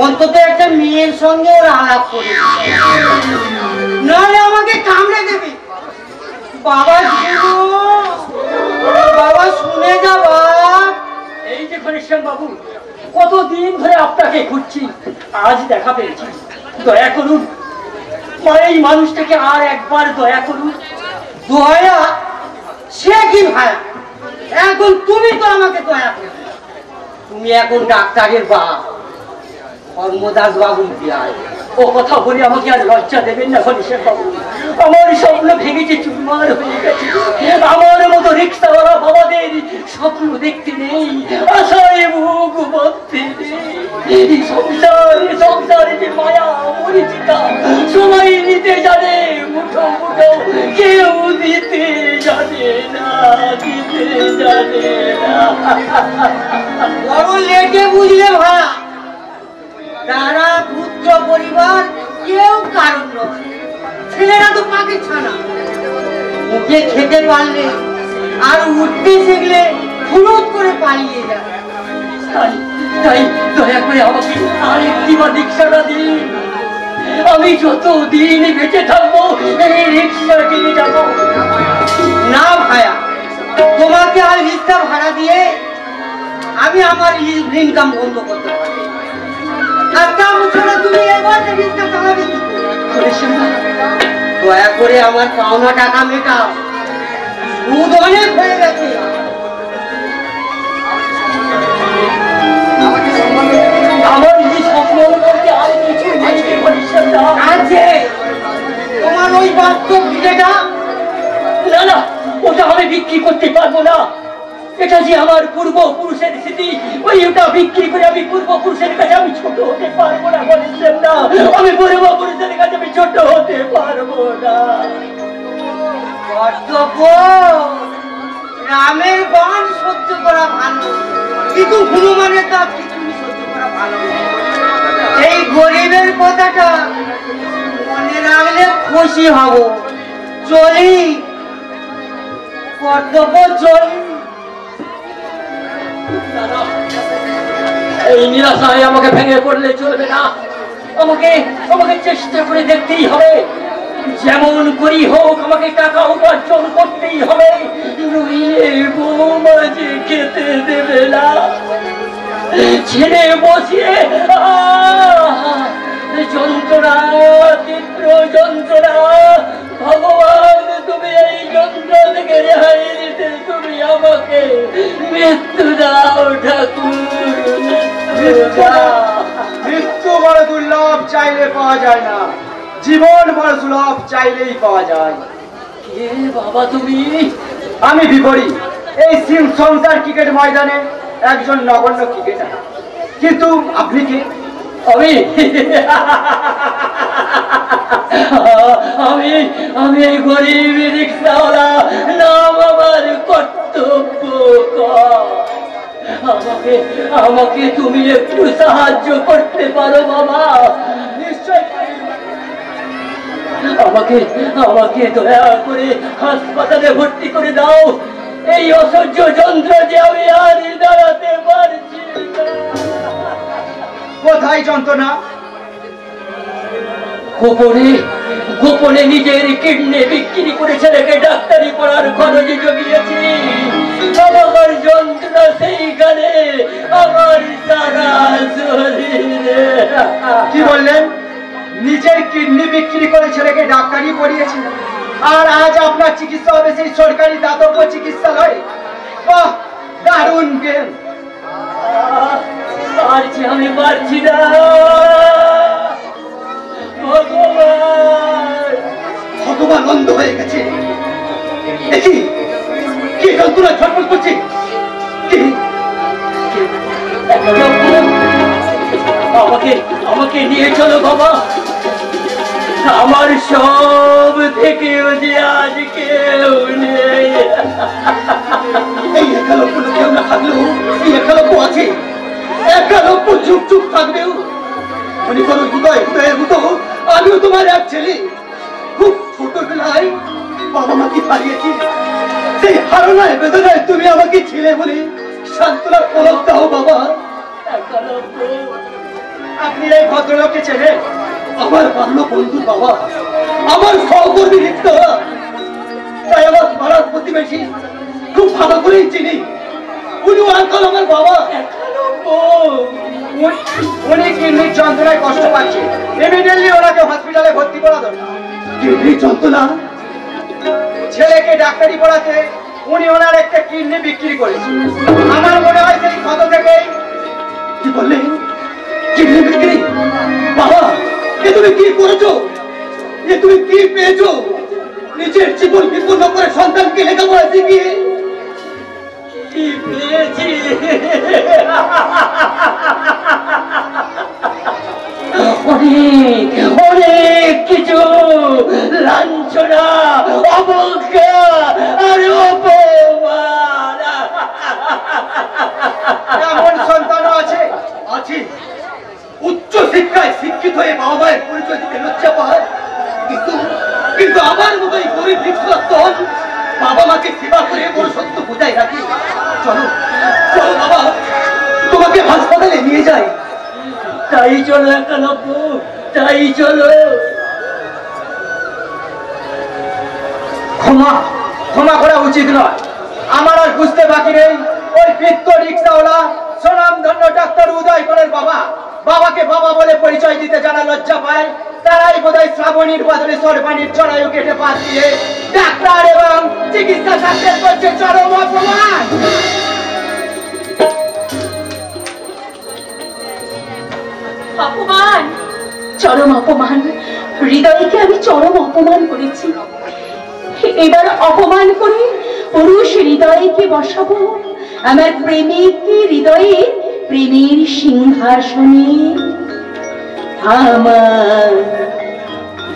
অন্তত একটা মেয়ের সঙ্গে ওর আলাপ করি, নাহলে আমাকে কামড়ে দেবে। বাবা বাবা শুনে যাবা। এই যে ঘনশ্যাম বাবু, কতদিন ধরে আপনাকে খুঁজছি, আজ দেখা পেয়েছি। দয়া করুন, এই মানুষটাকে আর একবার দয়া করুন। দয়া? সে কি ভাই? এখন তুমি তো আমাকে দয়া করো। তুমি এখন ডাক্তারের বাপ, ধর্মদাস বাবুর বিয়ায়। ও কথা বলে আমাকে আর লজ্জা দেবেন না ঘনশ্যাম বাবু। আমার স্বপ্ন ভেঙেছে, চুরমার হয়ে গেছে। আমার মতো রিক্সাওয়ালা বাবাদের স্বপ্ন দেখতে নেই, আশায় বুক বাঁধতে নেই। সংসারে যে মায়া মরিচিকা সবাই নিতে জানে, মুঠো মুঠো কেউ দিতে জানে না, দিতে জানে না। বড় লেটে বুঝলে ভাড়া, তারা পুত্র পরিবার কেউ কারণ নয়। ছেলেরা তো পাকে ছানা, মুখে খেতে পারলে আর উঠতে শিখলে ফুরুত করে পালিয়ে যায়। তাই দয়া করে আমাকে আরেকটি বা রিক্সাটা দিন। আমি যতদিন বেঁচে থাকবো এই রিক্সা কিনে যাবো। না ভাইয়া, তোমাকে আর রিক্সা ভাড়া দিয়ে আমি আমার ইনকাম বন্ধ করতে পারি। দয়া করে আমার পাওনা টাকা মেটাও, সুদ অনেক হয়ে গেছে। আমার এই স্বপ্ন আর কিছু আছে? তোমার ওই বাস্তব বিলেটা? না না, ওটা আমি বিক্রি করতে পারবো না। এটা যে আমার পূর্বপুরুষের স্মৃতি, ওইটা বিক্রি করে আমি পূর্বপুরুষের কাছে আমি ছোট হতে পারবো না। বলেছিলাম না, আমি পূর্বপুরুষের কাছে আমি ছোট হতে পারবো না। কর্তব্য রামের বাণ সহ্য করা ভালো, কিন্তু হনুমানের দাঁত তুমি সহ্য করা ভালো। এই গরিবের কথাটা মনে রাখলে খুশি হব। চলি কর্তব্য, চলি। এই নিরাশায় আমাকে ভেঙে পড়লে চলবে না। আমাকে চেষ্টা করে দেখতেই হবে। যেমন করি হোক আমাকে টাকা উপার্জন করতেই হবে। বৌমা যে খেতে দেবে না, ছেড়ে বসিয়ে যন্ত্রণা, তীব্র যন্ত্রণা। ভগবান, তুমি এই যন্ত্র থেকে রেহাই দিতে তুমি আমাকে মৃত্যু দাও ঠাকুর। মৃত্যু বড় দুর্লভ, চাইলে পাওয়া যায় না। জীবন বড় সুলভ, চাইলেই পাওয়া যায়। কে বাবা তুমি? আমি বিপরীত এই সংসার ক্রিকেট ময়দানে একজন নগণ্য ক্রিকেটার। কিন্তু আপনি কি? আমি এই গরিব রিক্সাওয়ালা, নাম আমার কর্তব্য। আমাকে তুমি একটু সাহায্য করতে পারো বাবা? নিশ্চয়। আমাকে দয়া করে হাসপাতালে ভর্তি করে দাও। এই অসহ্য যন্ত্র যে আমি আর দাঁড়াতে পারছি না। কোথায় যন্ত্রণা? গোপনে নিজের কিডনি বিক্রি করে ছেলেকে ডাক্তারি পড়ার খরচে জমিয়েছি। আমার যন্ত্রণা সেইখানে, আমার সারা শরীরে। কি বললেন? নিজের কিডনি বিক্রি করে ছেলেকে ডাক্তারি পড়িয়েছেন, আর আজ আপনার চিকিৎসা হবে সেই সরকারি দাতব্য চিকিৎসালয়। বাহ, দারুণ গেম। পারছি, আমি পারছি না ভগবান। ভগবান অন্ধ হয়ে গেছে। দেখি কি যন্ত্রণা ছটফট করছে। কি আমাকে আমাকে নিয়ে চলো বাবা, আমার সব থেকে যে আজ কেউ নেই। এই একালব্য কেউ না থাকলেও এই একালব্য আছে। একালব্য চুপ চুপ থাকবেও। মনে করো হৃদয় হৃদয়ের মতো আমিও তোমার এক ছেলে। খুব ছোটবেলায় বাবা মাকে হারিয়েছি। সেই হারানোয় বেদনায় তুমি আমাকে ছেলে বলে সান্ত্বনার পলক দাও বাবা। আপনি এই ভদ্রলোককে চেনেন? আমার বাল্য বন্ধু বাবা, আমার সহকর্মী রিক্তা। তাই আমার পাড়ার প্রতিবেশী খুব ভালো করেই চিনি। উনি আঙ্কল আমার বাবা। উনি কিডনির যন্ত্রণায় কষ্ট পাচ্ছে। ইমিডিয়েটলি ওনাকে হসপিটালে ভর্তি করা দরকার। কিডনির যন্ত্রণা? ছেলেকে ডাক্তারি পড়াতে উনি ওনার একটা কিডনি বিক্রি করেছে। আমার মনে হয় সেই ক্ষত থেকেই। কি বললেন? কিডনি বিক্রি? বাবা, এ তুমি কি করেছো? এ তুমি কি পেয়েছো? নিজের জীবন বিপন্ন করে সন্তানকে লেখাপড়া শিখিয়ে কি পেয়েছি? অনেক অনেক কিছু, লাঞ্ছনা, অবজ্ঞা আর অপমান। এমন সন্তানও আছে। আছে, উচ্চ শিক্ষায় শিক্ষিত হয়ে বাবা মায়ের পরিচয় দিতে লজ্জা পায়। কিন্তু কিন্তু আমার মতোই গরিব নিঃসন্তান বাবা মাকে সেবা করে বড় সত্য বোঝায় রাখি। চলো চলো বাবা, তোমাকে হাসপাতালে নিয়ে যাই। তাই চলো একালব্য, তাই চলো। ক্ষমা ক্ষমা করা উচিত নয়। আমার আর বুঝতে বাকি নেই ওই বৃত্ত রিক্সাওয়ালা সুনামধন্য ডাক্তার উদয়করের বাবা। বাবাকে বাবা বলে পরিচয় দিতে যারা লজ্জা পায় তারাই বোধহয় শ্রাবণীর বদলে সরবানির জরায়ু কেটে বাদ দিয়ে ডাক্তার এবং চিকিৎসা সাকসেস করছে চরম অপমান। অপমান, চরম অপমান। হৃদয়কে আমি চরম অপমান করেছি। এবার অপমান করে পুরুষ হৃদয়কে বসাবো আমার প্রেমিককে হৃদয়ে প্রেমের সিংহাসনে। আমার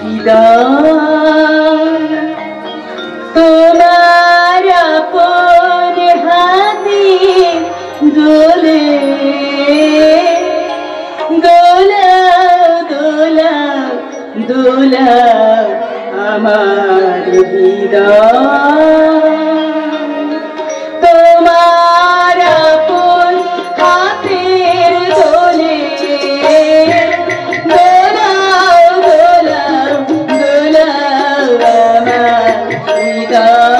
হৃদয় তোমার আপন হাতে দোলে দোলা দোলা দোলা আমার হৃদয় তোমার আপন হাতের দোলে দোলা দোলা দোলা আমার হৃদয়।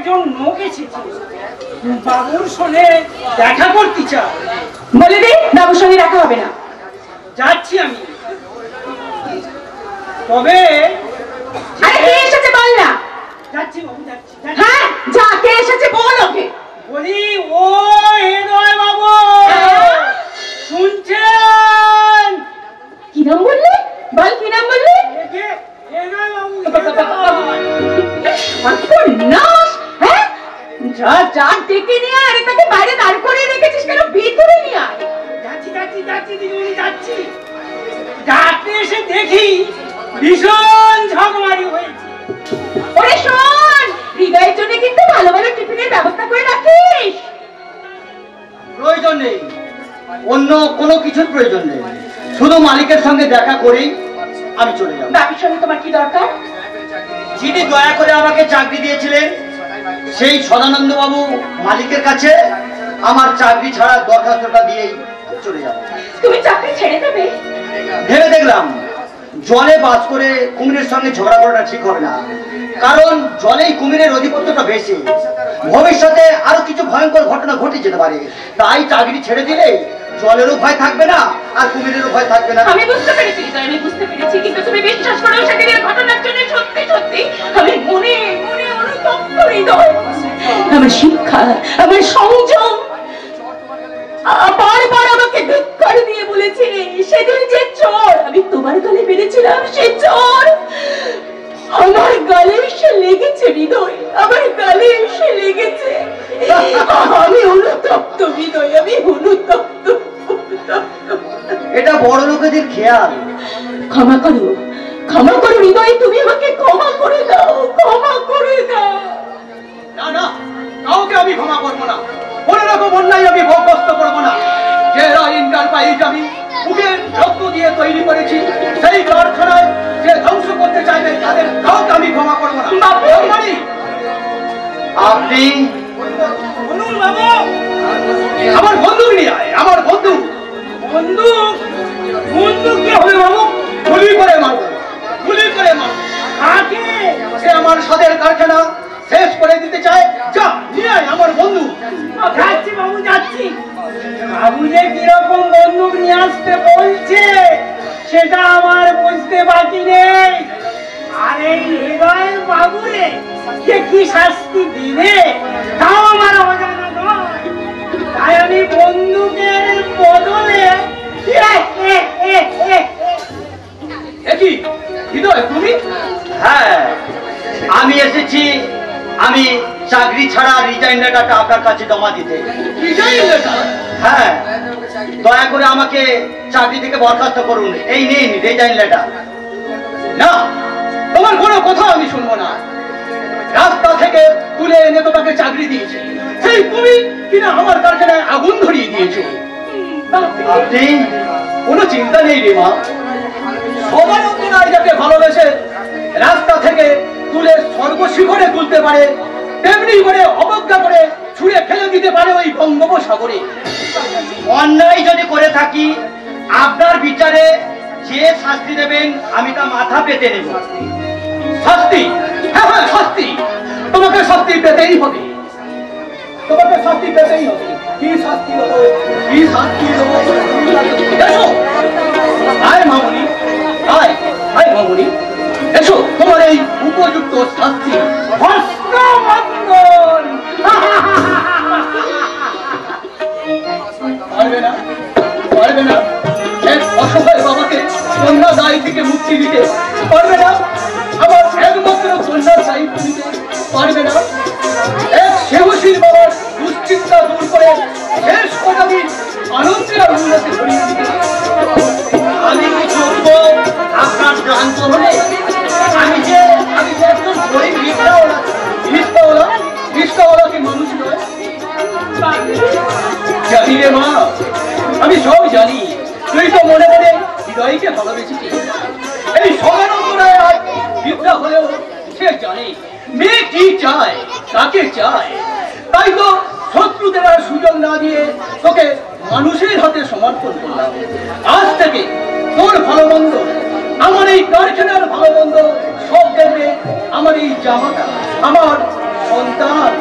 জন্য এসেছি। বাবুর সঙ্গে দেখা করতে চাই। বলে দে বাবুর সঙ্গে দেখা হবে না। যাচ্ছি আমি, তবে আরে কে এসেছে বল না। যাচ্ছি বাবু, যাচ্ছি। হ্যাঁ যা, কে এসেছে বল ওকে। বলি ও হৃদয় বাবু, শুনছেন? কি নাম বললি? বল কি নাম বললি? হৃদয় বাবু, নাশ। হ্যাঁ যা যা ডেকে নিয়ে আরে তাকে বাইরে দাঁড় করিয়ে রেখেছিস কেন? ভিতরে নিয়ে আয়। যাচ্ছি যাচ্ছি যাচ্ছি দিদিমণি, যাচ্ছি। ডাকতে এসে দেখি ভীষণ ঝগমারি হয়েছে। ওরে শোন, হৃদয়ের জন্য কিন্তু ভালো ভালো টিফিনের ব্যবস্থা করে রাখিস। প্রয়োজন নেই, অন্য কোনো কিছুর প্রয়োজন নেই, শুধু মালিকের সঙ্গে দেখা করেই আমি চলে যাব। বাপির সঙ্গে তোমার কি দরকার? যিনি দয়া করে আমাকে চাকরি দিয়েছিলেন সেই সদানন্দ বাবু মালিকের কাছে আমার চাকরি ছাড়া দরখাস্তটা দিয়েই চলে যাব। তুমি চাকরি ছেড়ে দেবে? ভেবে দেখলাম জলে বাস করে কুমিরের সঙ্গে ঝগড়া করাটা ঠিক হবে না, কারণ জলেই কুমিরের অধিপত্যটা বেশি, ভবিষ্যতে আরো কিছু ভয়ঙ্কর ঘটনা ঘটে যেতে পারে। তাই চাকরি ছেড়ে দিলে জলেরও ভয় থাকবে না আর কুমিরেরও ভয় থাকবে না। আমি বুঝতে পেরেছি হৃদয়, আমি বুঝতে পেরেছি, কিন্তু তুমি বিশ্বাস করো সেদিনের ঘটনার জন্য সত্যি সত্যি আমি মনে মনে অনুতপ্ত হৃদয়। আমার শিক্ষা, আমার সংযম বারবার আমাকে ধিক্কার দিয়ে বলেছিলে সেদিন যে চোর আমি তোমার গালে মেরেছিলাম সে চোর আমার গালে এসে লেগেছে হৃদয়, আমার গালে এসে লেগেছে। আমি অনুতপ্ত হৃদয়, আমি অনুতপ্ত। এটা বড় লোকেদের খেয়াল। ক্ষমা করো, ক্ষমা করো হৃদয়, তুমি আমাকে ক্ষমা করে দাও, ক্ষমা করে দাও। না না, কাউকে আমি ক্ষমা করবো না, কোনো রকম অন্যায় আমি ভোগস্ত করবো না। যে ইন্টারপ্রাইজ আমি বুকের রক্ত দিয়ে তৈরি করেছি, সেই কারখানায় যে ধ্বংস করতে চাইবে তাদের কাউকে আমি ক্ষমা করবো না। আপনি বলুন বাবু। আমার বন্দুক নিয়ে আয়, আমার বন্দুক। বন্দুক? বন্দুক কি হবে বাবু? গুলি করে মারবো, গুলি করে মারবো। কাকে? সে আমার সাদের কারখানা শেষ করে দিতে চায়, যা নিয়ে আয় আমার বন্দুক। যাচ্ছি বাবু, যাচ্ছি। বাবু যে কিরকম বন্দুক নিয়ে আসতে বলছে সেটা আমার বুঝতে বাকি নেই। আর এই হৃদয় বাবুরে যে কি শাস্তি দিবে তাও আমার অজানা নয়। তাই আমি বন্দুকের বদলে কি হৃদয় তুমি? হ্যাঁ আমি এসেছি, আমি চাকরি ছাড়া রিজাইন লেটারটা আপনার কাছে জমা দিতে। Resign letter? হ্যাঁ, দয়া করে আমাকে চাকরি থেকে বরখাস্ত করুন। এই নিন রিজাইন লেটার। না, তোমার কোনো কথা আমি শুনবো না। রাস্তা থেকে তুলে এনে তোমাকে চাকরি দিয়েছে সেই তুমি কিনা আমার কারখানায় আগুন ধরিয়ে দিয়েছো। আপনি কোনো চিন্তা নেই রে মা, সবার অন্তরায় যাকে ভালোবেসে রাস্তা থেকে তুলে স্বর্গশিখরে তুলতে পারে তেমনি করে অবজ্ঞা করে ছুঁড়ে ফেলে দিতে পারে ওই বঙ্গোপসাগরে। অন্যায় যদি করে থাকি আপনার বিচারে যে শাস্তি দেবেন আমি তা মাথা পেতে নেব। শাস্তি? হ্যাঁ হ্যাঁ শাস্তি, তোমাকে শাস্তি পেতেই হবে, তোমাকে শাস্তি পেতেই হবে। কি শাস্তি দেবো, কি শাস্তি দেবো? এসো আয় মামুনি, আয় আয় মামুনি, এসো তোমার এই উপযুক্ত শাস্তি। পারবে না, পারবে না এক অসহায় বাবাকে কন্যা দায় থেকে মুক্তি দিতে পারবে না, আমার একমাত্র কন্যার দায়িত্ব দিতে পারবে না, এক সেবশীল বাবার দুশ্চিন্তা দূর করে শেষ কদাবি আনন্দের আর উন্নতি ধরিয়ে দিতে। আমি কি করবো আপনার ক্লান্ত হলে? আমি যে একজন গরিব রিক্সাওয়ালা, রিক্সাওয়ালা কি মানুষ নয়? জানি রে মা, আমি সব জানি, তুই তো মনে মনে হৃদয়কে ভালোবেসেছিস। এই সদানন্দ রায় আজ বিদ্যা হলেও সে জানে মেয়ে কি চায়, কাকে চায়। তাই তো শত্রুদের আর সুযোগ না দিয়ে তোকে মানুষের হাতে সমর্পণ করলাম। আজ থেকে তোর ভালো মন্দ, আমার এই কারখানার ভালো মন্দ সব দেখবে আমার এই জামাটা, আমার সন্তান।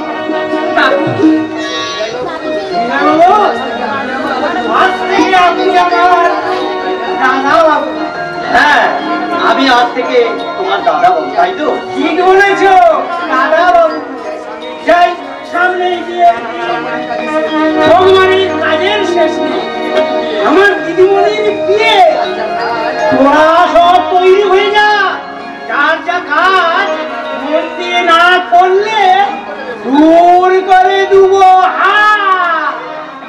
হ্যাঁ, আমি আজ থেকে তোমার দাদা বাবু, তাই তো? ঠিক বলেছ দাদা বাবু। যাই সামনে গিয়ে ভগবানের কাজের শেষ নেই। আমার দিদিমণির বিয়ে, তোরা সব তৈরি হয়ে যা। যার যা কাজ মন দিয়ে না করলে দূর করে দেবো।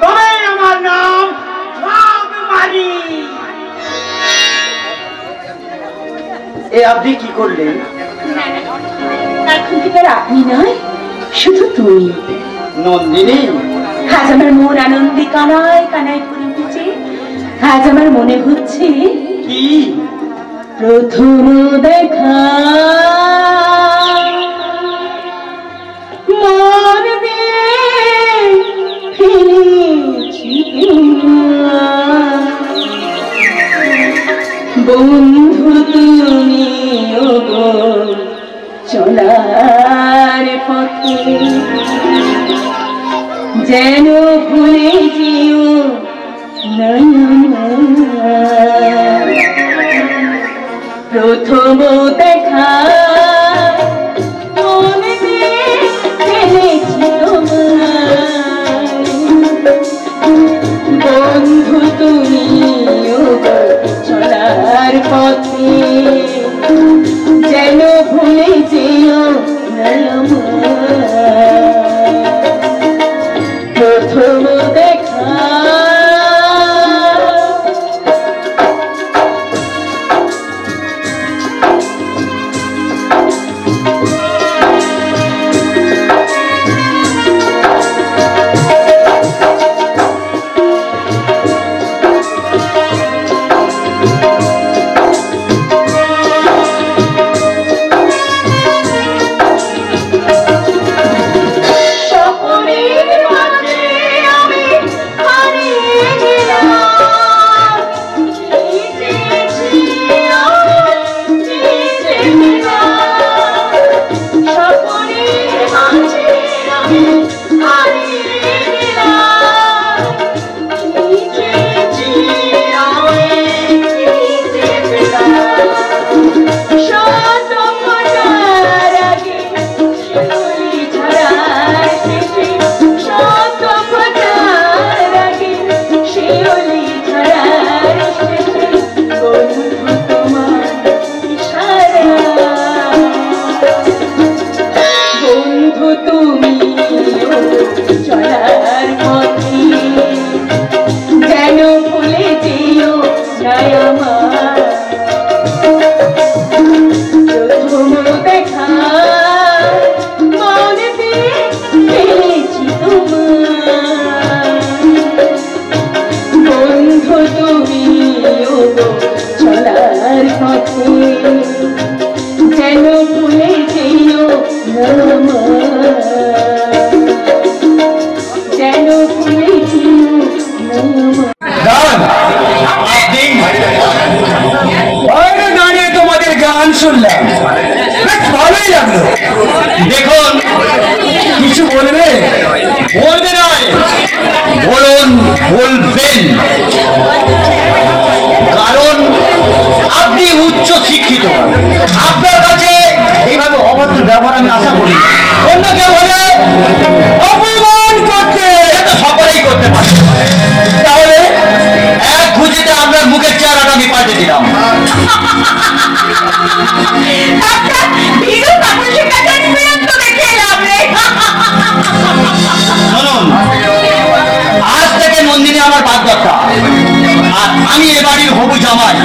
তবে আমার নাম বাগমারি। এ আপনি কি করলেন? এখন থেকে আর আপনি নয়, শুধু তুই। নন্দিনী, আজ আমার মন আনন্দে কানায় কানায় ভরে উঠেছে। আজ আমার মনে হচ্ছে কি? প্রথম দেখা মন দিয়ে ফেলেছি বন্ধু তুমি ওগো চলার পথে যেন ভুলে যেও প্রথম দেখা মনে ফেলেছি তোমার বন্ধু তুমি চলার পথে যেন ভুলে যেও প্রথম দেখা দেখুন, কিছু বলবে? বলবে নয়, বলুন, বলবেন। কারণ আপনি উচ্চ শিক্ষিত, আপনার কাছে এইভাবে অভদ্র ব্যবহার আমি আশা করি। অন্য কেউ হলে অপমান করতে সকলেই করতে পারে। তাহলে এক ঘুষিতে আপনার মুখের চেহারাটা আমি পাল্টে দিলাম। আজ থেকে নন্দিনী আমার বাগদত্তা, আর আমি এ বাড়ির হবু জামাই।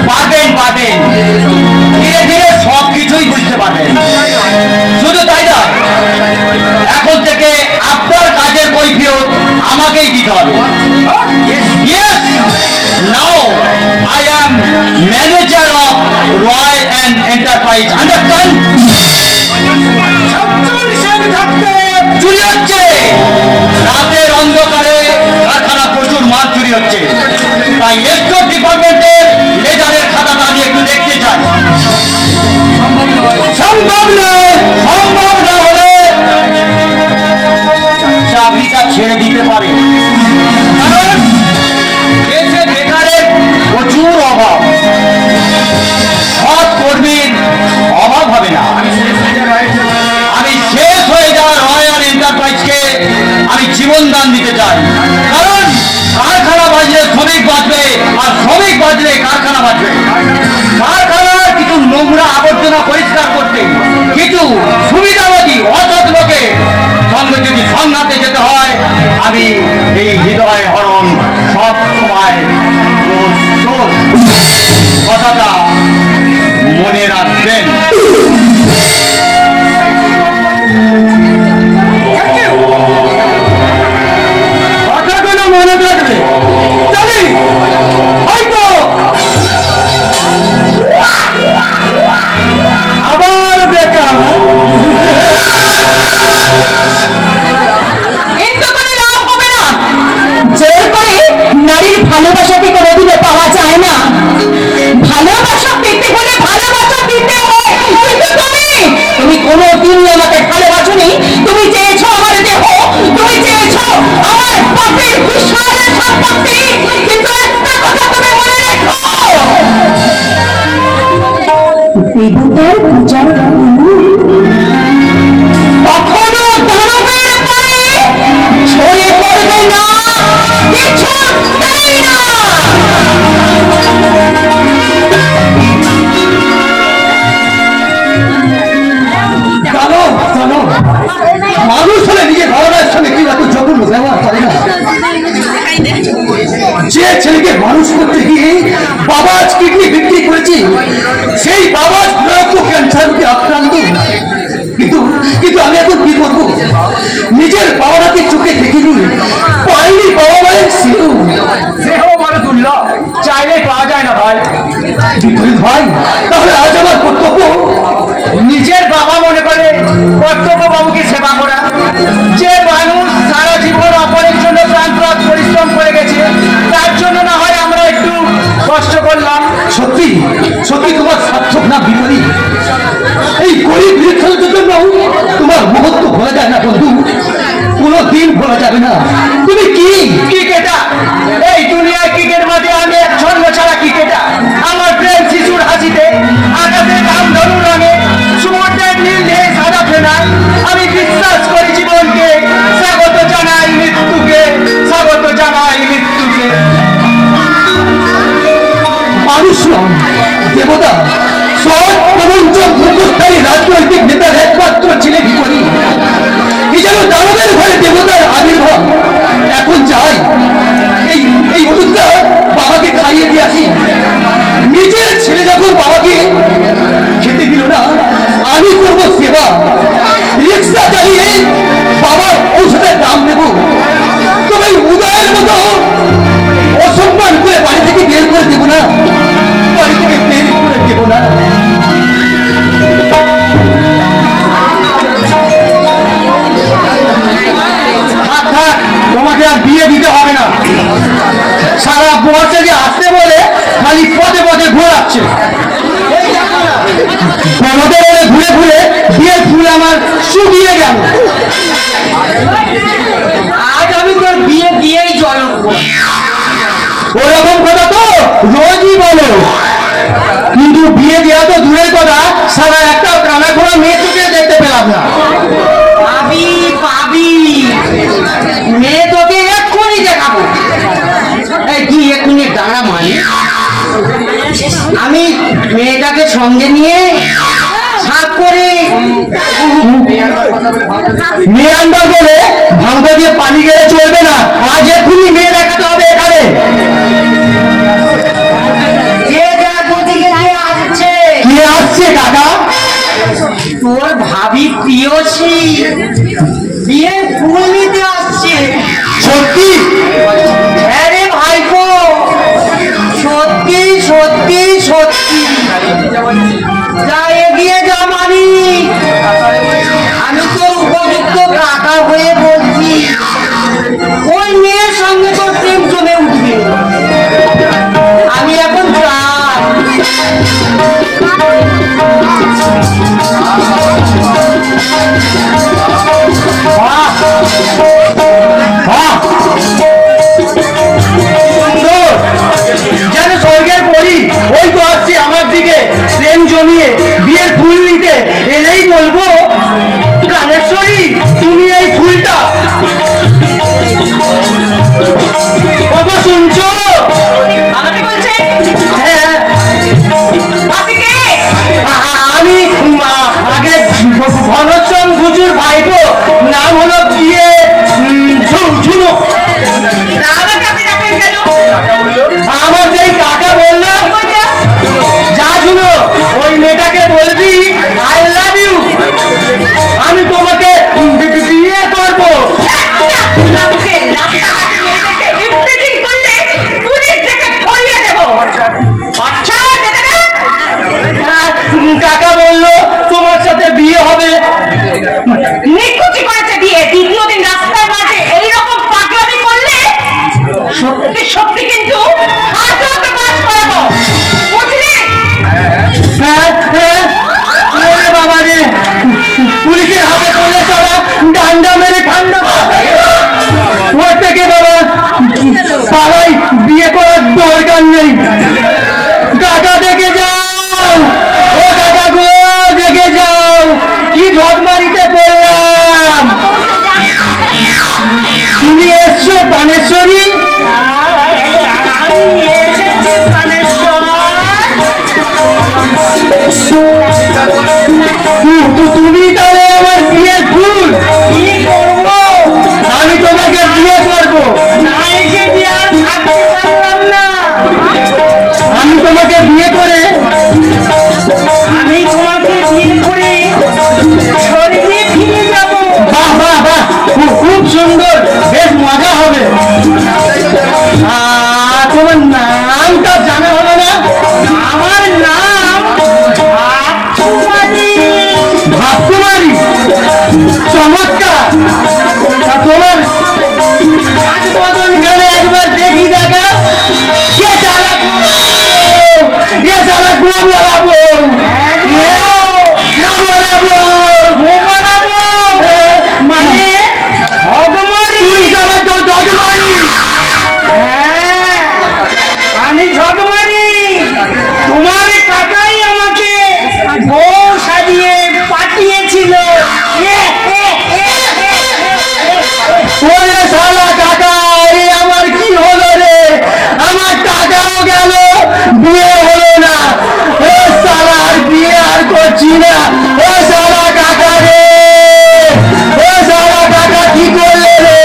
পাবেন পাবেন, ধীরে ধীরে সবকিছুই বুঝতে পারবেন। শুধু তাই নয়, এখন থেকে আপনার কাজের কৈফিয়ত আমাকেই দিতে হবে। Yes, now I am manager of Roy and Enterprise. Understand? চুরি হচ্ছে, রাতের অন্ধকারে কারখানা প্রচুর মাল চুরি হচ্ছে। তাই এসব ডিপার্টমেন্টের লেজারের খাতাটা আমি একটু দেখতে চাই। জীবন দান দিতে চাই। কারণ কারখানা বাজলে শ্রমিক বাঁচবে, আর শ্রমিক বাঁচলে কারখানা বাঁচবে। কারখানার কিছু নোংরা আবর্জনা পরিষ্কার করতে কিছু সুবিধাবাদী অসৎ লোকের সঙ্গে যদি সংঘাতে যেতে হয়, আমি এই হৃদয় হরণ সব সময় কথাটা মনে রাখবেন। কথাগুলো মনে রাখবে। চলি হয়তো আবার দেখা নারীর ভালোবাসাকে কোনোদিনও পাওয়া যায় না। ভালোবাসা পেতে হলে ভালোবাসা দিতে হয়। কিন্তু তুমি কোনোদিন আমাকে ভালোবাসোনি। তুমি চেয়েছো আমার দেহ, তুমি চেয়েছো আমার পাপের বিশালের সম্পত্তি। কিন্তু একটা কথা তুমি মনে রেখো, দেবতার পূজার কখনো দানবের পায়ে ছড়ে পড়বে না, কিছু নেই না। মানুষ হলে নিজের ধারণার সঙ্গে কি এত জঘন্য ব্যবহার করে না। যে ছেলেকে মানুষ করতে গিয়ে বাবাজ কিডনি বিক্রি করেছি, সেই বাবাজ ক্যান্সার রোগে আক্রান্ত। কিন্তু কিন্তু আমি এখন কি করবো? নিজের বাবাকে চোখে দেখিনি, পাইনি বাবা মায়ের দেহ মানে দুর্লভ, চাইলে পাওয়া যায় না ভাই। ভাই তাহলে আজ আমার কর্তব্য নিজের বাবা মনে করে কর্তব্য বাবুকে সেবা করা। যে মানুষ সারা জীবন অপরের জন্য প্রাণপাত পরিশ্রম করে গেছে, তার জন্য না হয় আমরা একটু কষ্ট করলাম। সত্যি সত্যি তোমার সার্থক না বিপরীত। এই গরিব বৃক্ষের জন্য তোমার মহত্ব ভোলা যায় না বন্ধু, কোনদিন ভোলা যাবে না। তুমি কি ক্রিকেটার, এই দুনিয়ায় ক্রিকেট মাঠে আমি এক ছন্দ ছাড়া ক্রিকেটার। আমার প্রেম শিশুর হাসিতে, আকাশের দাম ধরুন রঙে, সমুদ্রের নীল ঢেউ সাদা ফেনায়। আমি বিশ্বাস করি জীবনকে, স্বাগত জানাই মৃত্যুকে, স্বাগত জানাই মৃত্যুকে। মানুষ নয়, দেবতা, সৎ প্রবঞ্চ মুখস্থায়ী রাজনৈতিক নেতার একমাত্র ছেলে বিপরীত। এই যেন দানবের ঘরে দেবতার আবির্ভাব। এখন যাই, এই ওষুধটা বাবাকে খাইয়ে দিয়ে আসি। নিজের ছেলে যখন বাবাকে খেতে দিল না, আমি করব সেবা। রিক্সা চালিয়ে বাবার ঔষধের দাম নেব। তবে উদয়ের মতো অসম্মান করে বাড়ি থেকে বের করে দেব না, বাড়ি থেকে বের করে দেব না। তোমাকে আর বিয়ে দিতে হবে না। সারা বছর যে আসতে বলে খালি পদে পদে ঘোরাচ্ছে। পদে পদে ঘুরে ঘুরে বিয়ের ফুল আমার শুকিয়ে গেল। আজ আমি তোর বিয়ে দিয়েই জল ওরকম কথা তো রোজই বলো, কিন্তু বিয়ে দেওয়া তো দূরের কথা, সারা একটা কানা ঘোড়া মেয়ে তোকে দেখতে পেলাম না। পাবি পাবি, মেয়ে তোকে এক্ষুনি দেখাবো। কি এক্ষুনি দাঁড়া মানে, আমি মেয়েটাকে সঙ্গে নিয়ে সাত করে মেয়ে আনবার বলে ভাঙবা দিয়ে পানি গেলে চলবে না। আজ এক্ষুনি মেয়ে দেখাতে হবে এখানে। কে আসছে কাকা? তোর ভাবি প্রিয়সী বিয়ে ফুল নিতে আসছে। সত্যি? হ্যাঁ রে ভাইপো, সত্যি সত্যি সত্যি। যা এগিয়ে যা মানি, আমি তোর উপযুক্ত কাকা হয়ে বলছি, ওই মেয়ের সঙ্গে তোর প্রেম জমে উঠবে। আমি এখন যেন স্বর্গের পরি, ওই তো আসছে আমার দিকে প্রেম জমিয়ে বিয়ের নেই। কাকা দেখে যাও, ও কাকা গো দেখে যাও, কি ঢকমারিতে পড়লাম। তুমি এসছো বানেশ্বরী? তুমি তাহলে আমার বিয়ের ফুল। কি করবো? আমি তোমাকে বিয়ে করবো। আমি তোমাকে বিয়ে করে স্বর্গে ফিরে যাবো। বাহ বাহ বাহ, খুব সুন্দর, বেশ মজা হবে। তোমার নামটা জানা হলো না? আমার নাম ভাবকুমারী। চমৎকার। তোমার বদন গেলে একবার দেখি দেখা। কে চালাক, কে চালাক বলাবো, মানে আমি ঝগমারি। তোমার কাকাই আমাকে বউ সাজিয়ে পাঠিয়েছিল। ওরে শালা কাকা, আমার কি হলো রে? আমার টাকাও গেল, বিয়ে হলো না। ও শালা, আর বিয়ে আর করছি না। ও শালা কাকা রে, ও শালা কাকা কি করলে রে?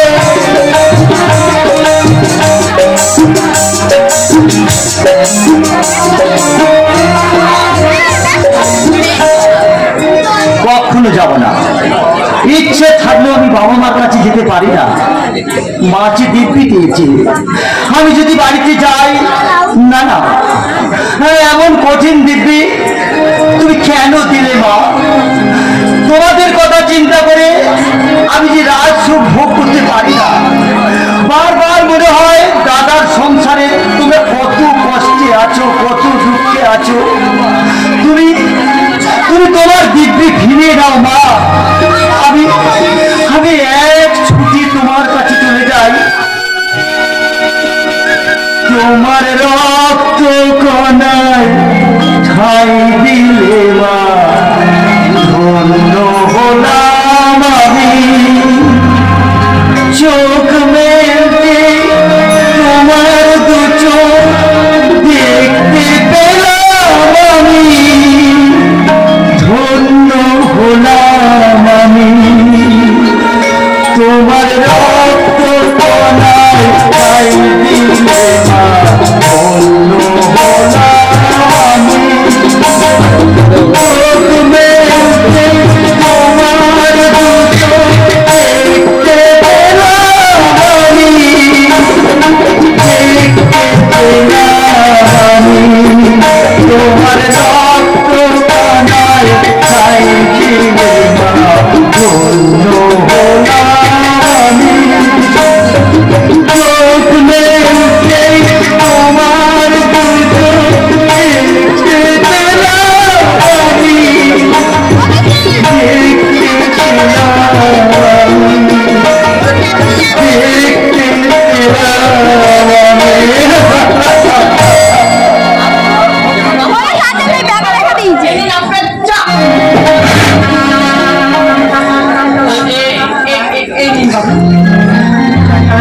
কখনো যাব না। ইচ্ছে থাকলেও আমি বাবা মার কাছে যেতে পারি না। মা যে দিব্যি দিয়েছে, আমি যদি বাড়িতে যাই, না না, এমন কঠিন দিব্যি তুমি কেন দিলে মা? তোমাদের কথা চিন্তা করে আমি যে রাজ সুখ ভোগ করতে পারি না। বারবার মনে হয় দাদার সংসারে তুমি কত কষ্টে আছো, কত দুঃখে আছো। তুমি তুমি তোমার দিব্যি ফিরিয়ে নাও মা। আমি আমি এক ছুটি তোমার কাছে চলে যাই। তোমার রক্ত কণায় ঠাই দিলে মা, ধন্য হলাম আমি। চোখ মেলতে তোমার দু চোখ দেখতে পেলাম আমি, ধন্য হলাম আমি। তোমার রক্ত কণায় ঠাই দিলে মা, ধন্য হলাম আমি। চোখ মেলতে তোমার দু চোখ দেখতে পেলাম আমি, দেখতে পেলাম আমি। তোমার রক্ত কণায় ঠাই দিলে মা, ধন্য হলাম আমি। চোখ মেলতে তোমার দু চোখ দেখতে পেলাম আমি, দেখতে পেলাম আমি, দেখতে পেলাম আমি।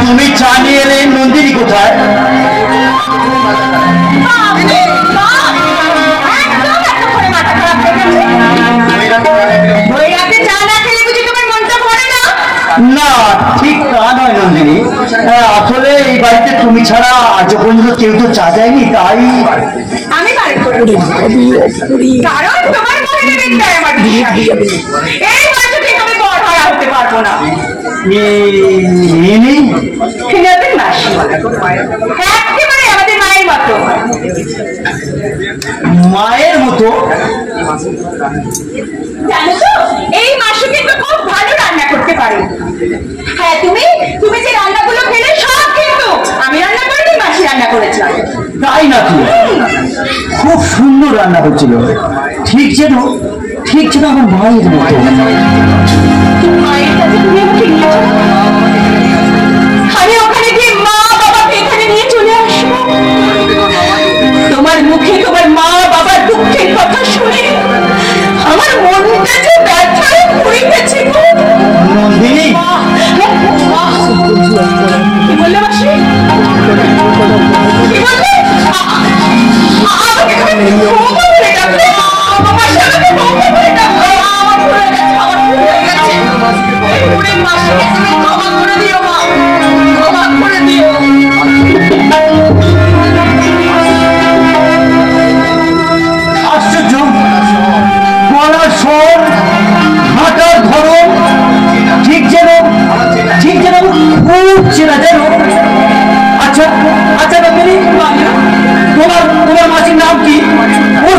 তুমি চা নিয়ে এলে, নন্দিনী কোথায়? না, ঠিক তা নয় নন্দিনী। আসলে এই বাড়িতে তুমি ছাড়া আজ পর্যন্ত কেউ তো চা দেয়নি, তাই আমি কারণ তোমার মহিলা বিদ্যায় আমার বিশ্বাস। এই বাড়িতে তুমি বড় হারা হতে পারবো না। ফিনাদের মাসি একেবারে আমাদের মায়ের মতো। মায়ের মতো? জানো তো, এই মাসি কিন্তু খুব ভালো রান্না করতে পারে। হ্যাঁ, তুমি তুমি যে রান্নাগুলো খেলে সব কিন্তু আমি রান্না করিনি, মাসি রান্না করেছিলাম। তাই নাকি? খুব সুন্দর রান্না হচ্ছিল, ঠিক যেন আমার মায়ের মতো। মায়ের কাছে তুমি আমাকে নিয়ে চলো। আমি ওখানে গিয়ে মা বাবাকে এখানে নিয়ে চলে আসবো।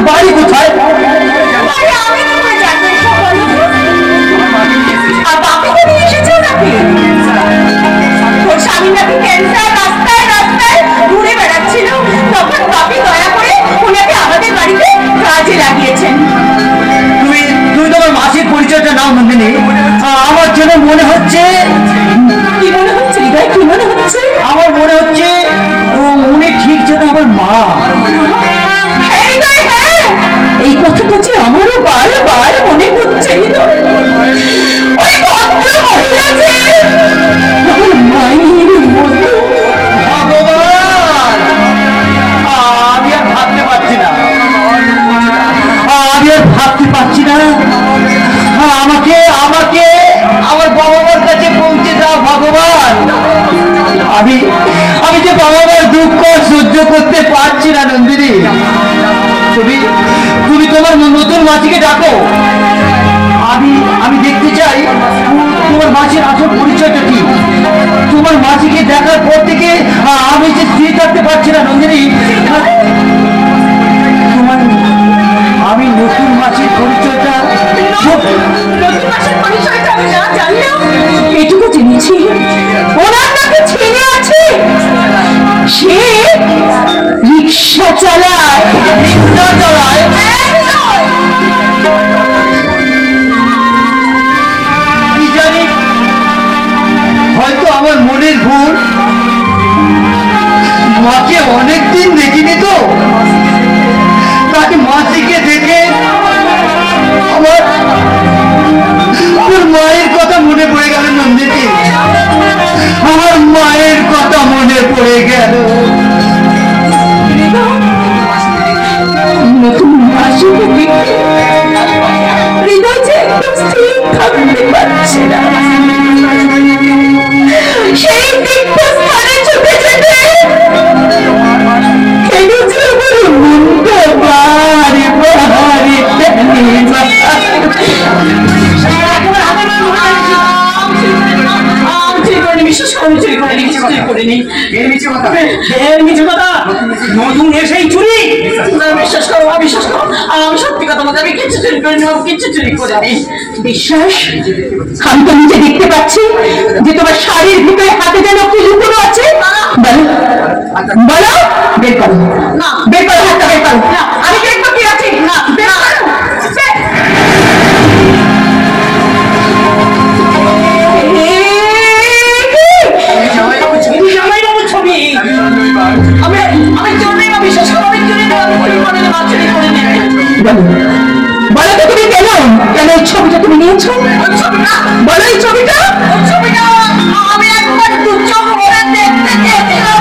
বাড়ি কোথায়? আরে আমি কি করে জানবো এসব বলো তো? আর বাপিকে নিয়ে এসেছো নাকি? তোর স্বামী নাকি ক্যান্সার রাস্তায় রাস্তায় ঘুরে বেড়াচ্ছিল, তখন বাপি দয়া করে ওনাকে আমাদের বাড়িতে কাজে লাগিয়েছেন। তুমি তোমার মাসির পরিচয়টা নাও নন্দিনী। আমার জন্য মনে হচ্ছে, কি মনে হচ্ছে হৃদয়, কি মনে হচ্ছে? আমার মনে হচ্ছে উনি ঠিক যেন আমার মা। হ্যাঁ হৃদয়, হ্যাঁ, এই কথাটা যে আমারও বারবার মনে হচ্ছে হৃদয়। ওই ভদ্র মহিলা যে আমার মায়ের মতো। ভগবান, আমি আর ভাবতে পারছি না, আমি আর ভাবতে পারছি না। আমাকে আমাকে আমার বাবা মার কাছে পৌঁছে দাও ভগবান। আমি আমি যে বাবা মার দুঃখ সহ্য করতে পারছি না নন্দিনী। তুমি তুমি তোমার নতুন মাসিকে ডাকো। আমি দেখতে চাই তোমার মাসির আসল পরিচয়টা কি। তোমার মাসিকে দেখার পর থেকে আমি যে স্থির থাকতে পারছি না নন্দিনী। তোমার আমি নতুন মাসির পরিচয়টা নতুন মাসের পরিচয়টা আমি না জানলেও এটুকু জেনেছি ওনার নাকি ছেলে আছে, সে রিক্সা চালায়। রিক্সা চালায়? কি জানি, হয়তো আমার মনের ভুল। মাকে অনেকদিন দেখিনি তো, তাকে মাসিকে দেখে আমার মায়ের কথা মনে পড়ে গেল নন্দিনী। আমার মায়ের কথা মনে পড়ে গেল। নতুন মাসিকে দেখে হৃদয় যে একদম স্থির থাকতে পারছে না। সেই তীর্থস্থানে ছুটে যেতে কেন যে আমার মনটা বারে বারে নতুন এসেই চুরি? বিশ্বাস করো, বিশ্বাস করো, আমি সত্যি কথা বলতে আমি কিচ্ছু চুরি করিনি, কিচ্ছু চুরি করিনি। বিশ্বাস? আমি তো নিজে দেখতে পাচ্ছি যে তোমার শাড়ির ভিতরে হাতে যেন কি লুকোনো আছে। বলো বলো, বের করো। না, বের করো, হাতটা বের করো। আমি দেখবো কি আছে। না, বের করো। ছবি আমি চুরি না, বিশ্বাস করো আমি চুরি না, চুরি করিনি। বলো তো তুমি কেন কেন এই ছবিটা তুমি নিয়েছো? বলো এই ছবিটা। আমি একবার দু চোখ ভরে দেখতে চেয়েছিলাম।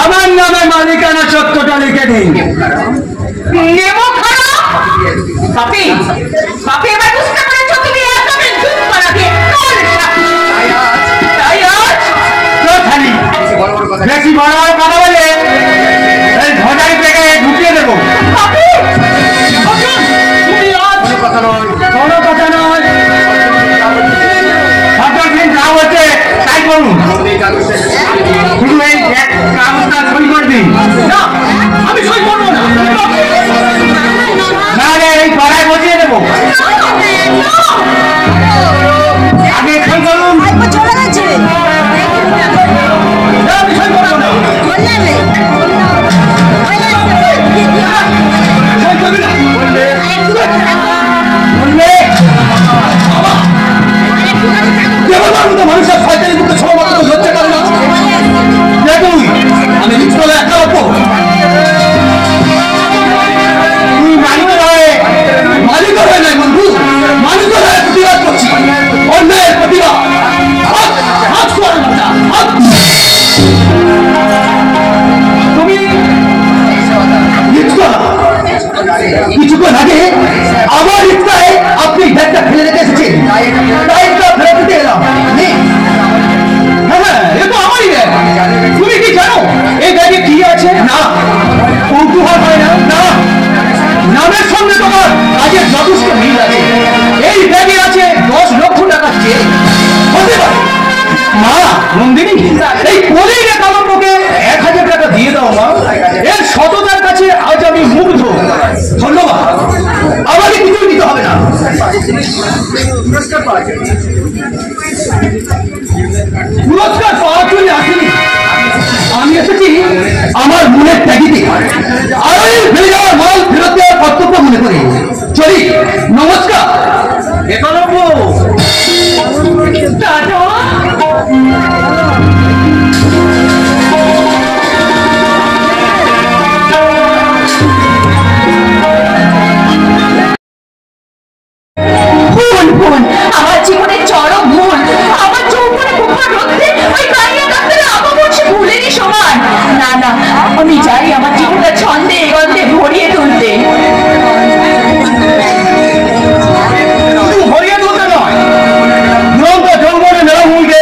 আমার নামে মালিকানা সত্যটা লিখে দিন। নেমো খারাপ পাপি পাপি এবার বুঝতে পেরেছো তুমি একদম চুপ করাবে তাই আজ তো খালি বেশি বড় কথা বলে এই ঘটাই থেকে ঢুকিয়ে দেবো। পাপি তুমি আজ কোনো কথা নয় দিন যা হচ্ছে তাই করুন। শুধু এই কাগজটা সই করে দিন। না আমি সই করবো না। নাহলে এই পাড়ায় বসিয়ে দেবো। আগে সই করুন। চলে যাচ্ছে না, আমি সই করবো না। সই করবি না। বলবে দেবতার মতো মানুষের শয়তানি মুখে সমাগত লজ্জা করে না। তুই আমি নিচতলা একা রাখবো। তুই মালিকের হয়ে মালিকের হয়ে নাই বন্ধু, মালিকের হয়ে প্রতিবাদ করছি। অন্যায়ের প্রতিবাদ। হাত হাত করেন না, হাত। তুমি নিচতলা কিছুক্ষণ আগে আমার ইচ্ছায় আপনি ব্যাগটা ফেলে রেখে এসেছেন, তাই তো ফেরত দিতে এলাম। হ্যাঁ এ তো আমারই ব্যাগ। তুমি কি জানো এই ব্যাগে কি আছে? না কৌতূহল হয় না? না, নামের সঙ্গে তোমার কাজের যথেষ্ট মিল আছে। এই ব্যাগে আছে 10 লক্ষ টাকা চেক। হতে পারে মা নন্দিনী, এই কলির কলম্বকে 1000 টাকা দিয়ে দাও মা। এর সততার কাছে আজ আমি মুগ্ধ। ধন্যবাদ, আমাকে কিছুই দিতে হবে না। পুরস্কার পাওয়ার জন্য আসিনি, আমি এসেছি আমার মনের ত্যাগীতে আর ওই ফেলে যাওয়ার মাল ফেরত দেওয়ার কর্তব্য মনে করে। চলি, নমস্কার। একলব্য ভুল আমার জীবনের চরম ভুল। আমার যৌবনে কুমার রক্তে ওই কানিয়া ডাক্তারের আপামর্শে ভুলেরই সমান। না না, আমি চাই আমার জীবনটা ছন্দে গন্ধে ভরিয়ে তুলতে। শুধু ভরিয়ে তুলতে নয়, দুরন্ত যৌবনে মেলা মুলকে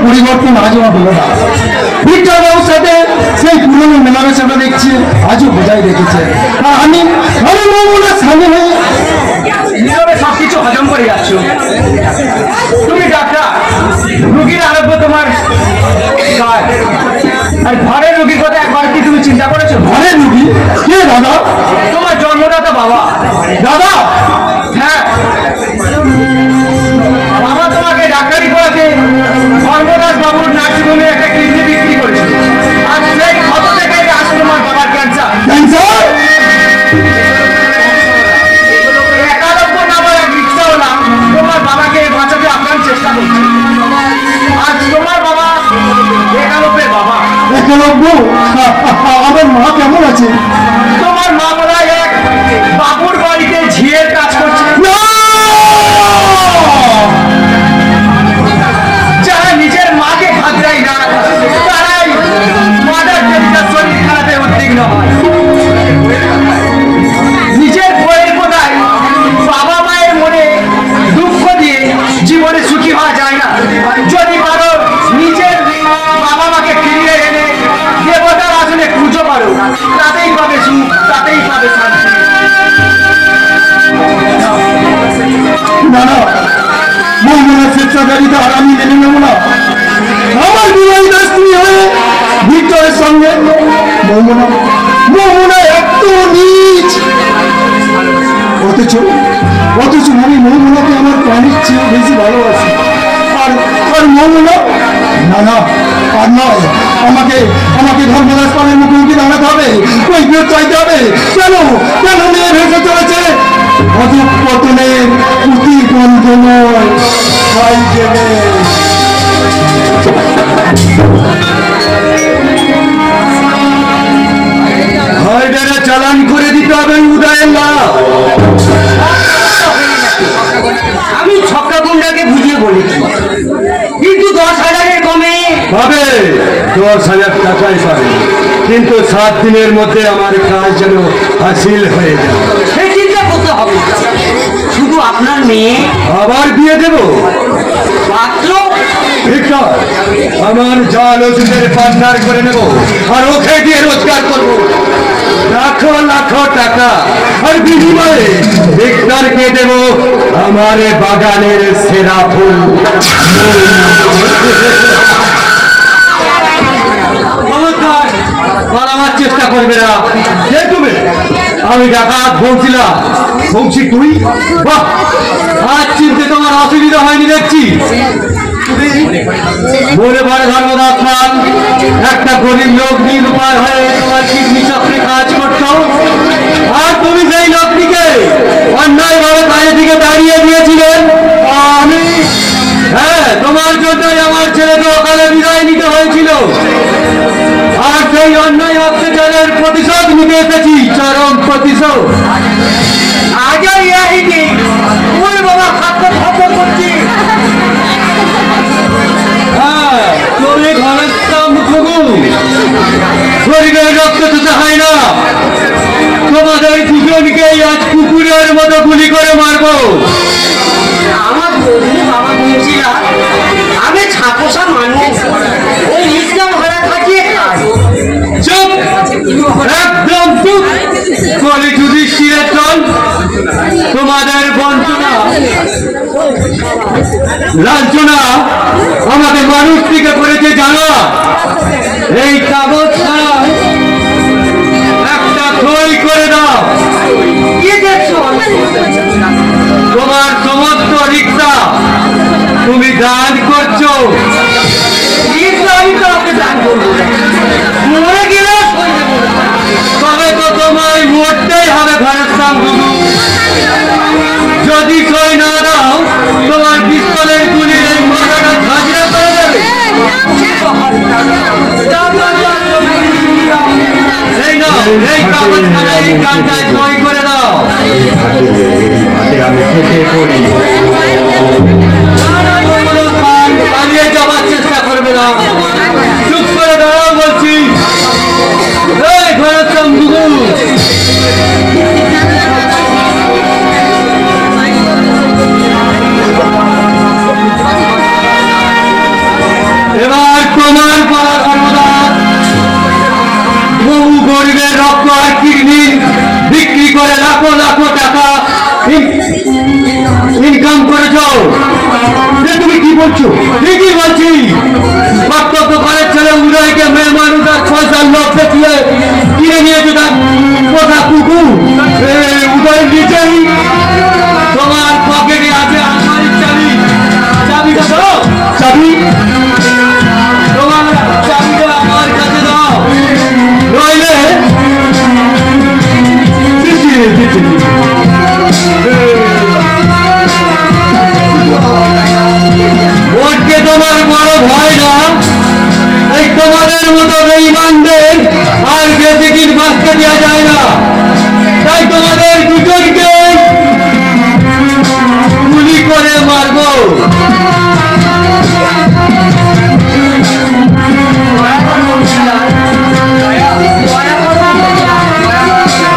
পরিবর্তন আজও হলো না। ভিক্টর বাবুর সাথে সেই পুরনো মেলামেশাটা দেখছি আজও বজায় রেখেছে। আর আমি মামুনের সামনে হয়ে নীরবে সবকিছু হজম করে যাচ্ছ। তুমি ডাক্তার, রুগীর আরোগ্য তোমার কাজ, আর ঘরের রুগীর কথা একবার কি তুমি চিন্তা করেছো? ঘরের রুগী কে দাদা? তোমার জন্মদাতা বাবা। দাদা? হ্যাঁ, বাবা তোমাকে ডাক্তারি করাতে ধর্মদাস বাবুর নার্সিংহোমে একটা কিডনি বিক্রি করেছে, আর সেই ক্ষত থেকে আজ তোমার বাবার ক্যান্সার। ক্যান্সার? একালব্য নামের এক রিক্সাওয়ালা তোমার বাবাকে বাঁচাতে আপ্রাণ চেষ্টা করছে। আজ তোমার বাবা একালব্যের বাবা। একলব্য? আমার মা কেমন আছে? তোমার মা বলা এক বাবুর বাড়িতে ঝিয়ের কাজ করছে। যারা নিজের মাকে ভাবরাই না, তারাই মাদার টেরিসার শরীর খারাপে উদ্বিগ্ন হয়। নিজের বইয়ের কোথায় বাবা মায়ের মনে দুঃখ দিয়ে জীবনে সুখী হওয়া যায় না। যদি পারো নিজের বাবা মাকে ফিরিয়ে এনে দেবতার আসলে পুজো করো, তাতেই পাবে সুখ, তাতেই পাবে শান্তি। না না, মৌমনার স্বেচ্ছাচারিতা আর আমি মেনে নেব না। আমার বিবাহিত স্ত্রী হয়ে ভিক্টরের সঙ্গে মৌমনা এত নীচ। অথচ আমি মৌমনাকে আমার প্রাণীর চেয়ে বেশি ভালোবাসি। আর মৌমনা না না, আর নয়, আমাকে ধর্মদাস পালের মুখোমুখি দাঁড়াতে হবে, কৈফিয়ত চাইতে হবে। কেন মেয়ে ভেসে চলেছে অধঃপতনের প্রতিবন্ধময় হাইজেনে। হাইডারে চালান করে দিতে হবে উদয়ল্লাহ। আমি ছক্কা গুন্ডাকে বুঝিয়ে বলেছি, কিন্তু 10,000-এর কমে পাবে, 10,000 টাকাই পাবে, কিন্তু 7 দিনের মধ্যে আমার কাজ যেন হাসিল হয়ে যায়। সে চিন্তা করতে হবে। শুধু আপনার মেয়ে আবার বিয়ে দেব? পাত্র ভিক্টর, আমার জাল ওষুধের পার্টনার করে নেব, আর ওকে দিয়ে রোজগার করব লাখো লাখো টাকা। আর বিনিময়ে ভিক্টরকে দেব আমার বাগানের সেরা ফুল। পালাবার চেষ্টা করবে না। কে তুমি? আমি ডাকাত বলছিলাম। বলছি তুই? বাহ, আজ চিনতে তোমার অসুবিধা হয়নি দেখছি। মনে পড়ে ধর্মদাস পাল একটা গরিব লোক নিরুপায় হয়ে তোমার কিডনি চক্রে কাজ করতো, আর তুমি সেই লোকটিকে অন্যায়ভাবে কাজে থেকে দাঁড়িয়ে দিয়েছিলেন। আমি হ্যাঁ, তোমার জন্যই আমার ছেলেকে অকালে বিদায় নিতে হয়েছিল, আর সেই অন্যায় অত্যাচারের প্রতিশোধ নিতে এসেছি, চরম প্রতিশোধ। আজও ইয়াহিদি ওই বাবা খাদ্য খাদ্য করছি। হ্যাঁ, তুমি ঘনত্তম খুগুন, শরীরের রক্ত দিতে হয় না। তোমাদের দুজনকেই আজ কুকুরের মতো গুলি করে মারবো। আমার বন্ধু বাবা বলছিল আমি ছাপোষা মানুষ, ওই রিক্সা ভাড়া কাটিয়ে খাই। চুপ, একদম চুপ। কলি যুধিষ্ঠিরের চল, তোমাদের বঞ্চনা লাঞ্ছনা আমাকে মানুষ থেকে করেছে জানো। এই কাগজ ছাড়া একটা সই করে দাও। কি দেখছো? তোমার সমস্ত রিক্সা তুমি দান করছো, খানটায় সই করে দাও। আমি খেতে পড়ি। পালিয়ে যাওয়ার চেষ্টা করবে না, চুপ করে দাঁড়াও বলছি। এই ঘরের বুবু, এবার তোমার পালা সর্বদা। বহু গরিবের রক্ত আর কিডনি বিক্রি করে লাখো লাখো টাকা ইনকাম করেছ। তুমি কি বলছো? ঠিকই বলছি। বক্তব্য ঘরের ছেলে উদয়কে মেয়ে মানুষ আর 6-7 লোক দেখিয়ে কিনে নিয়েছে তার কথা কুকুর। উদয় নিচেই তোমার পকেটে আছে আলমারির চাবি। চাবিটা দাও, চাবি তোমার, চাবিটা আমার কাছে দাও, নইলে ভোটকে তোমার বড় ভয় না? এই তোমাদের মতো বেঈমানদের আর বেশি দিন বাঁচতে দেওয়া যায় না। তাই তোমাদের দুজনকে গুলি করে মারবো।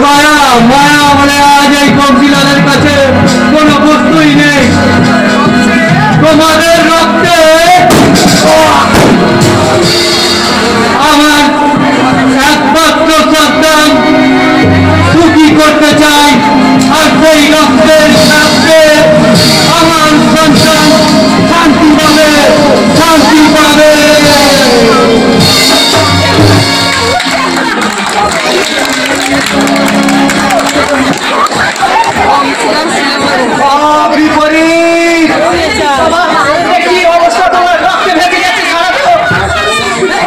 দয়া মায়া বলে আজ এই কমসিলারের কাছে কোনো বস্তুই নেই। তোমাদের রক্তে আমার একমাত্র সন্তান সুখী করতে চাই, আর সেই রক্তের সাথে আমার সন্তান শান্তি পাবে, শান্তি পাবে।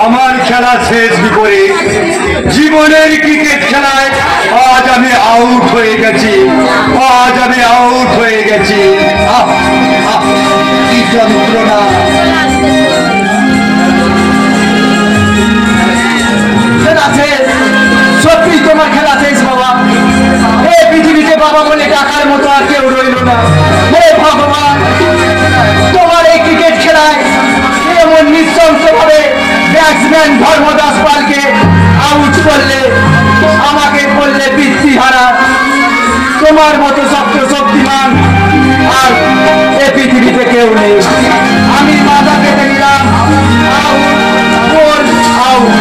আমার খেলা শেষ বিপরীত। জীবনের ক্রিকেট খেলায় আজ আমি আউট হয়ে গেছি, আজ আমি আউট হয়ে গেছি। কি যন্ত্রণা! সত্যি তোমার খেলা শেষ বাবা। এই পৃথিবীতে বাবা বলে ডাকার মতো আর কেউ রইল না। হে ভগবান, তোমার এই ক্রিকেট খেলায় এমন নৃশংস ভাবে ব্যাটসম্যান ধর্মদাস পালকে আউট করলে, আমাকে করলে বৃত্তিহারা। তোমার মতো শক্তিমান আর এ পৃথিবীতে কেউ নেই। আমি মাথা কেটে নিলাম। Out, ball out.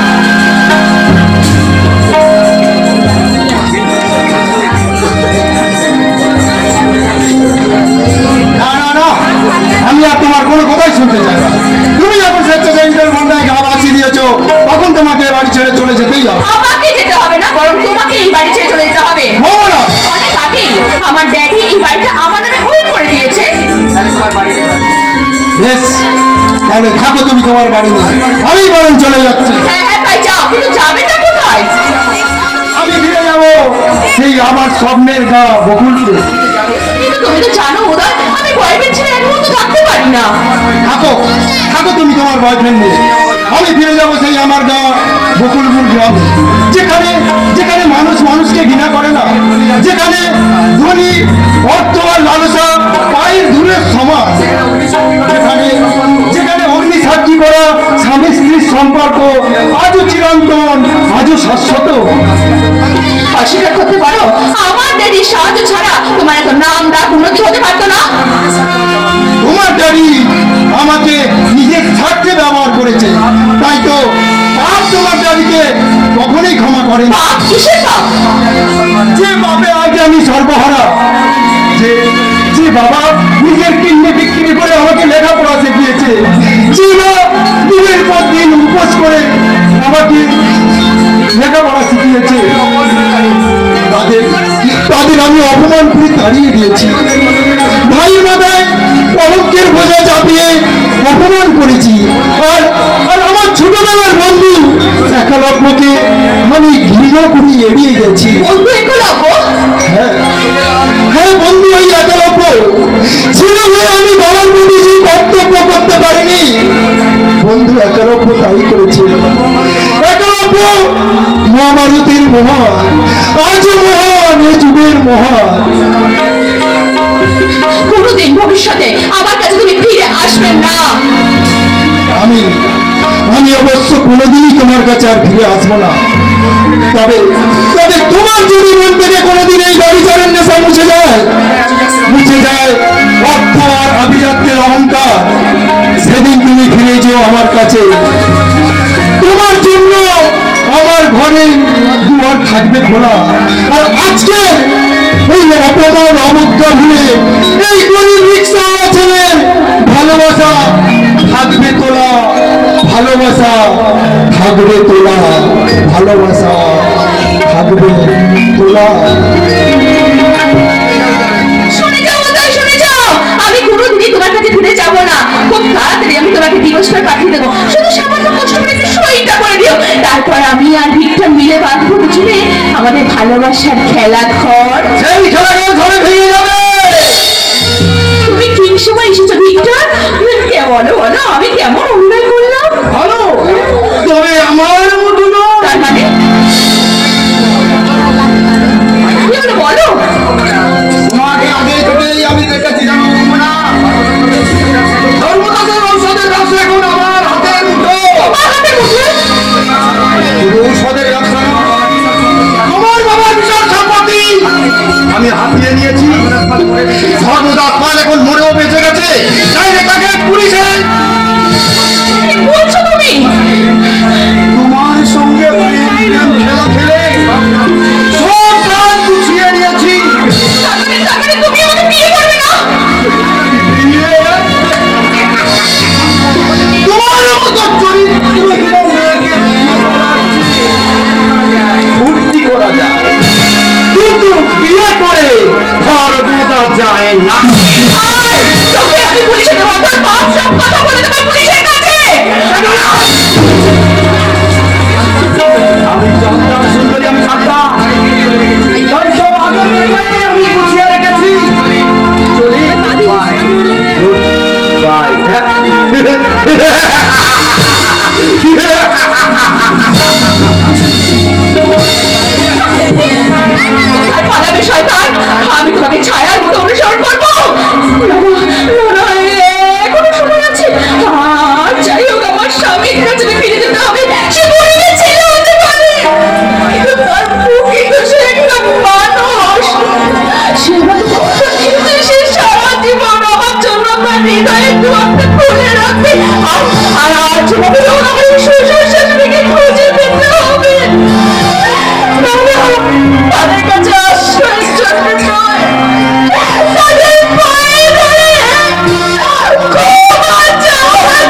আমি আর তোমার কোনো কথাই শুনতে চাই না। তুমি যখন স্বেচ্ছাসেবীদের মন্দায় গা বাঁচিয়ে দিয়েছো, তখন তোমাকে বাড়ি ছেড়ে চলে যেতেই হবে। আমাকে যেতে হবে না, বরং তোমাকে এই বাড়ি ছেড়ে চলে যেতে হবে। অনেক আগে আমার ড্যাডি এই বাড়িটা আমার নামে উইল করে দিয়েছে। বেশ, তাহলে থাকো তুমি তোমার বাড়ি নিয়ে, আমি বরং চলে যাচ্ছি। হ্যাঁ হ্যাঁ তাই যাও, কিন্তু যাবেটা কোথায়? আমি ফিরে যাবো সেই আমার স্বপ্নের গা বকুলপুরে। কিন্তু তুমি তো জানো উদয়, আমি বয়ফ্রেন্ড ছেড়ে এক মুহূর্ত থাকতে পারি না। থাকো থাকো তুমি তোমার বয়ফ্রেন্ড নিয়ে। আমি ফিরে যাবো সেই আমার গা বকুলপুর গ্রাম, যেখানে যেখানে মানুষ মানুষকে ঘৃণা করে না, যেখানে ধনী অর্থ আর লালসা পায়ের দূরের সমাজ, যেখানে যেখানে অগ্নি সাক্ষী করা স্বামী স্ত্রীর সম্পর্ক আজও চিরন্তন, আজও শাশ্বত। অস্বীকার করতে পারো আমার ড্যাডির সাহায্য ছাড়া তোমার এত নাম ডাক উন্নতি হতে পারতো না? তোমার ড্যাডি আমাকে নিজের স্বার্থে ব্যবহার করেছে, তাই তো পাপ তোমার ড্যাডিকে কখনোই ক্ষমা করে না। পাপ? কিসের পাপ? যে পাপে আজ আমি সর্বহারা, যে যে বাবা নিজের কিডনি বিক্রি করে আমাকে লেখাপড়া শিখিয়েছে, যে মা দিনের পর দিন উপোস করে আমাকে লেখাপড়া শিখিয়েছে, তাদের তাদের আমি অপমান করে তাড়িয়ে দিয়েছি। ভাইয়ের মাথায় কলঙ্কের বোঝা চাপিয়ে অপমান করেছি। আর আর আমার ছোটবেলার বন্ধু একালব্যকে আমি ঘৃণা করে এড়িয়ে গেছি। বন্ধু একলব্য? হ্যাঁ বন্ধু, ওই একালব্য ছিল বলে আমি বাবার প্রতি সেই কর্তব্য করতে পারিনি। বন্ধু একালব্য তাই করেছিল। একালব্য মহাভারতের মহান, আজও মহান, এ যুগের মহান। কোনোদিন ভবিষ্যতে আমার কাছে তুমি ফিরে আসবেন না। আমি অবশ্য কোনোদিনই তোমার কাছে আর ফিরে আসবো না। তবে তোমার যদি মন থেকে কোনোদিন এই ব্যভিচারের নেশা মুছে যায় অর্থ আর আভিজাত্যের অহংকার, সেদিন তুমি ফিরে যেও আমার কাছে। তোমার জন্য আমার ঘরে দুয়ার থাকবে খোলা। আর আজকে এই অপমান অবজ্ঞা ভুলে এই গরিব রিক্সা ছেলের ভালোবাসা থাকবে তোলা, ভালোবাসা থাকবে তোলা, ভালোবাসা থাকবে তোলা। শুনে যাও তাই, শুনে যাও, আমি কোনোদিনই তোমার কাছে ফিরে যাবো না। খুব তাড়াতাড়ি আমি তোমাকে দিবসটা পাঠিয়ে দেবো। শুধু সামান্য কষ্ট করে একটু সইটা করে দিও। তারপর আমি আর ভিক্টর মিলে বাঁধবো বুঝলে আমাদের ভালোবাসার খেলা ঘর। সেই খেলাঘর ঘরে ভেঙে যাবে। তুমি ঠিক সময় এসেছো ভিক্টর। বলো বলো, আমি কেমন অন্যায় করলাম? ভালো, তবে আমার মতো না। তার মানে কি হলো বলো? তোমাকে আগে থেকেই আমি দেখেছিলাম না। ধর্মদাসের ঔষধের ব্যবসা এখন আমার হাতের মুঠো। আমার হাতে মুঠে? ঔষধের ব্যবসা তোমার বাবার বিশাল সম্পত্তি আমি হাতিয়ে নিয়েছি। ধর্মদাস পাল এখন মরেও বেঁচে গেছে, তাই তাকে পুলিশে। কি বলছো তুমি? তোমার সঙ্গে প্রেম খেলা খেলে সব কাজ গুছিয়ে নিয়েছি। তার মানে তুমি আমাকে বিয়ে করবে না? তোমার মতো চরিত্রহীন মেয়েকে ফুর্তি করা যায়, কিন্তু বিয়ে করে ঘর বোঝা যায় না। তোকে আমি পুলিশে দেবো, তোর বাপ সব কথা বলে দেবে পুলিশের কাছে। আমি জানতাম সুন্দরী, আমি জানতাম তাই সব আগে থেকে আমি গুছিয়ে রেখেছি। চলি বাই বাই। আর পালাবে শয়তান, আমি তোমাকে ছায়ার মতো অনুসরণ করবো। এখনো সময় আছে। আর যাই হোক আমার স্বামীর কাছে ফিরে যেতে হবে। সে বলিয়ে ছেলে হতে পারে, কিন্তু তার প্রকৃত সে একটা মানুষ। সে আমার কষ্ট দিয়েছে, সে সারা জীবন আমার জন্য তার হৃদয়ের দুয়ারটা খুলে রাখবে। আর আজ আমাকে আমার শ্বশুর শাশুড়িকে খুঁজে পেতে হবে। তাদের কাছে আশ্রয়ের জন্য নয়, তাদের পায়ে ধরে ক্ষমা চাওয়ার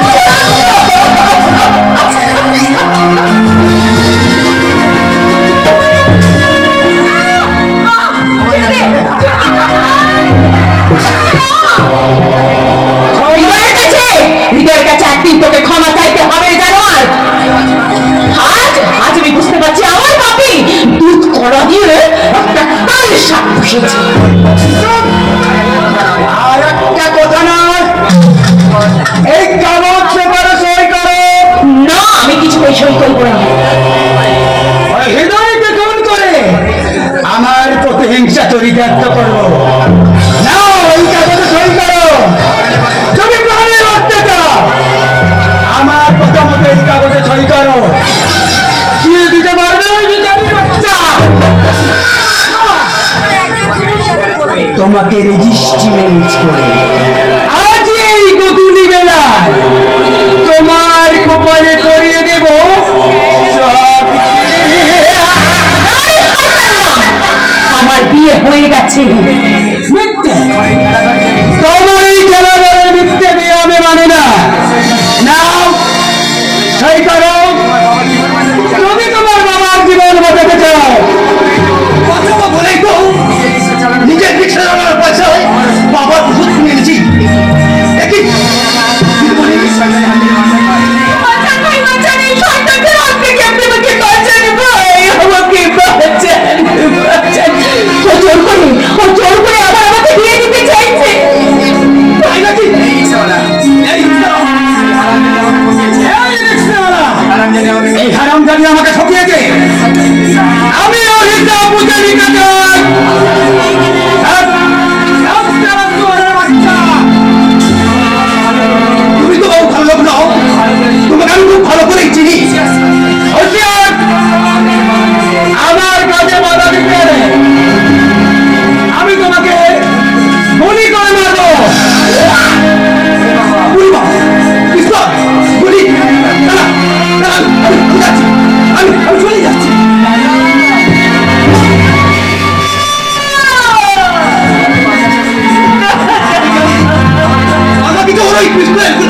হৃদয়ের কাছে একদিন তোকে ক্ষমা চাইতে হবে জানোয়ার। আজ আমি বুঝতে পারছি আমার পাপি দুধ কড়া দিয়ে একটা কাল সাপ বসেছে। আর একটা কথা নয়, এই কাগজ পেপারে সই করো। না, আমি কিছু সই করবো না। হৃদয়কে খুন করে আমার প্রতিহিংসা চরিতার্থ করবো না। ওই কাগজে সই করো। তুমি প্রাণে রাখতে চাও, আমার কথা মতো এই কাগজে সই করো। কি দিতে পারবে ওই বিচারের বাচ্চা? তোমাকে রেজিস্ট্রিমেন্ট করে আজ এই গতুলি বেলায়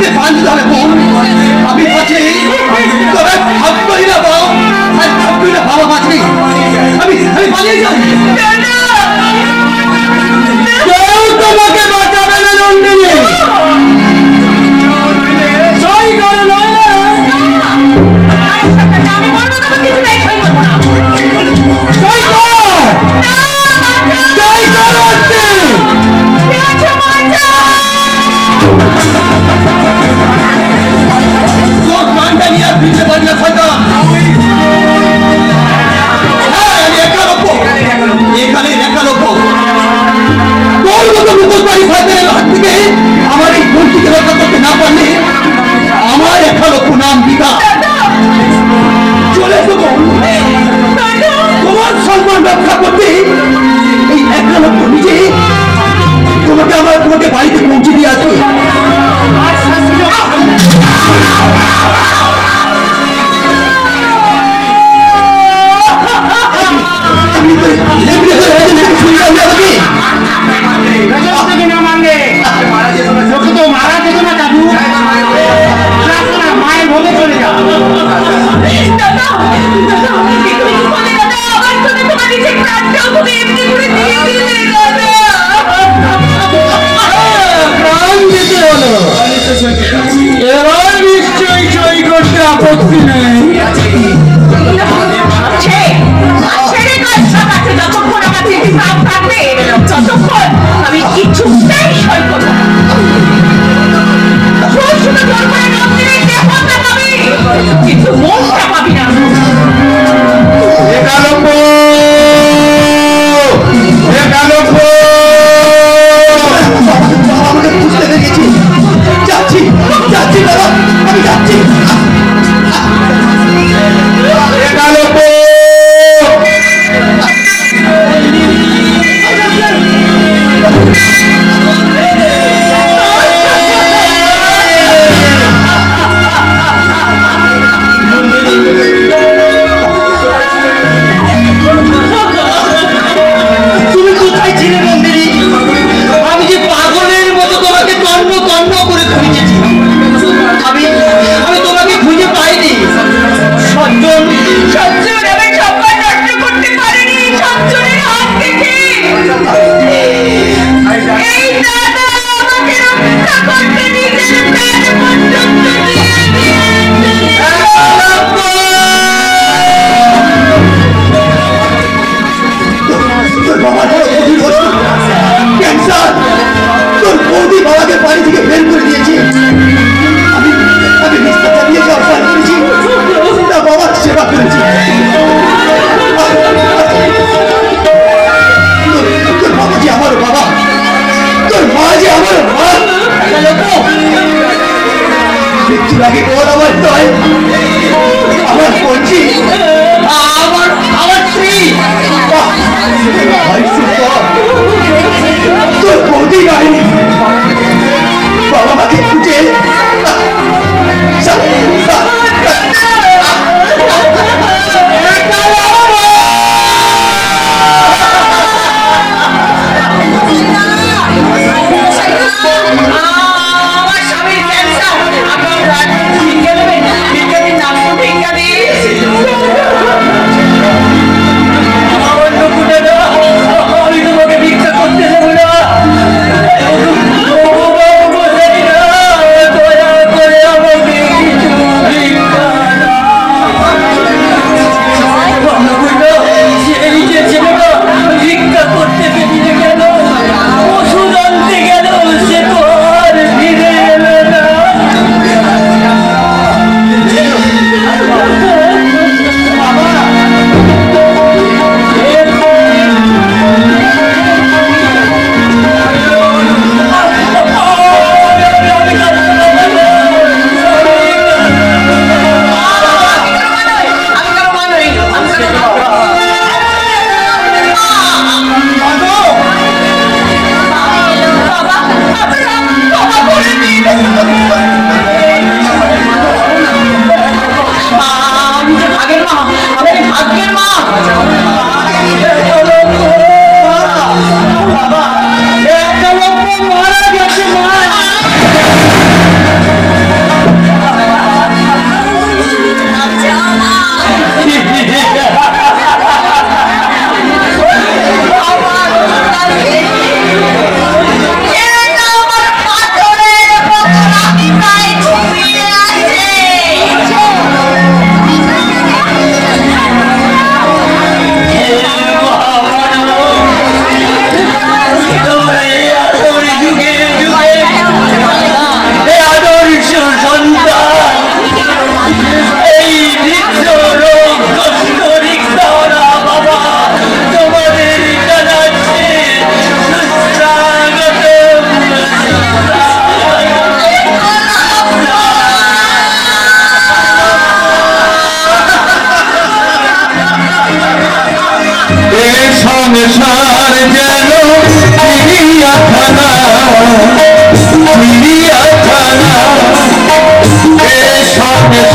যে পান দিতে হবে বোন, আমি বাঁচি তবে ভাববই না বাবা, আর ভাববই না বাবা বাঁচি, আমি পালিয়ে যাই। কেউ তোমাকে বাঁচাবে না নন্দিনী, সই করে নয় না। আমার এই মূর্তিকে রক্ষা করতে না পারলে আমার এখানে নাম দিদা চলে দেবো। তোমার সম্মান রক্ষা করতে এই একটা লোক নিজে তোমাকে বাড়িতে পৌঁছে দিয়ে আসবে। মায়ের ভোগে চলে যা। এবার নিশ্চয়ই সই করতে আপত্তি নেই। আমি কিছুতেই সই করবো না। কিন্তু মনটা পাবি না। আমাকে বুঝতে পেরেছি, যাচ্ছি যাচ্ছি বাবা, আমি যাচ্ছি। তুমি কোথায় ছিলে নন্দিনী? আমি যে পাগলের মতো তোমাকে তন্ন তন্ন করে খুঁজেছি, আমি তোমাকে খুঁজে পাইনি। সজ্জন সজ্জন আমি সম্মান নষ্ট করতে পারিনি সজ্জনের হাত থেকে। এই দাদা আমাকে রক্ষা করতে নিজের প্রাণ পর্যন্ত দিয়ে তোর বাবার বড় গভীর অসুখ, ক্যান্সার। তোর বৌদি বাবাকে বাড়ি থেকে বের করে দিয়েছে। আমি বিস্তার চালিয়ে যাওয়ার প্ল্যান করেছি, তা বাবার সেবা করেছি। তোর বাবা যে আমার বাবা, তোর মা যে আমার মা। মৃত্যুর আগে তোর আমার নয়, আমার পঞ্চি, আমার স্ত্রী। তোর বৌদি নাই, বাবা মাকে খুঁজে আমার স্বামীর ক্যান্সার। আপনার ভিক্ষা দেবেন, ভিক্ষা দিন, নাম ভিক্ষা দিন। আমি তোমাকে ভিক্ষা করতে দেবো না। দয়া করে আমাকে কিছু ভিক্ষা দাও। এই যে ছেলেটা ভিক্ষা করতে বেরিয়ে গেল, ওষুধ আনতে গেল, সে তো আর ফিরে এলো না। একটা লোক মারা গেছে। মা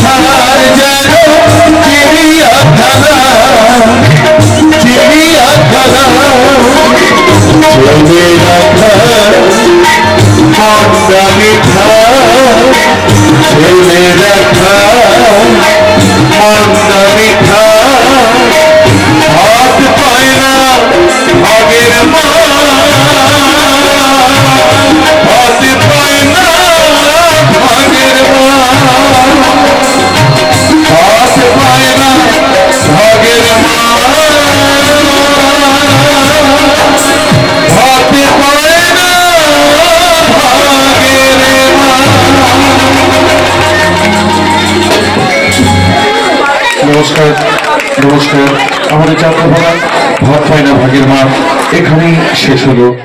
সংসার যেন চিড়িয়াখানা চিড়িয়াখানা চলে রাখা মন্ডা মিঠা ছেলে রাখা মন্ডা মিঠা হাত পায় না ভাগের মা হাত পায় না ভাগের মা হাত পায় না ভাগের মা হাত পায় না ভাগের মা। নমস্কার নমস্কার। আমাদের যাত্রা ভাত পায় না ভাগের মা এখানেই শেষ হলো।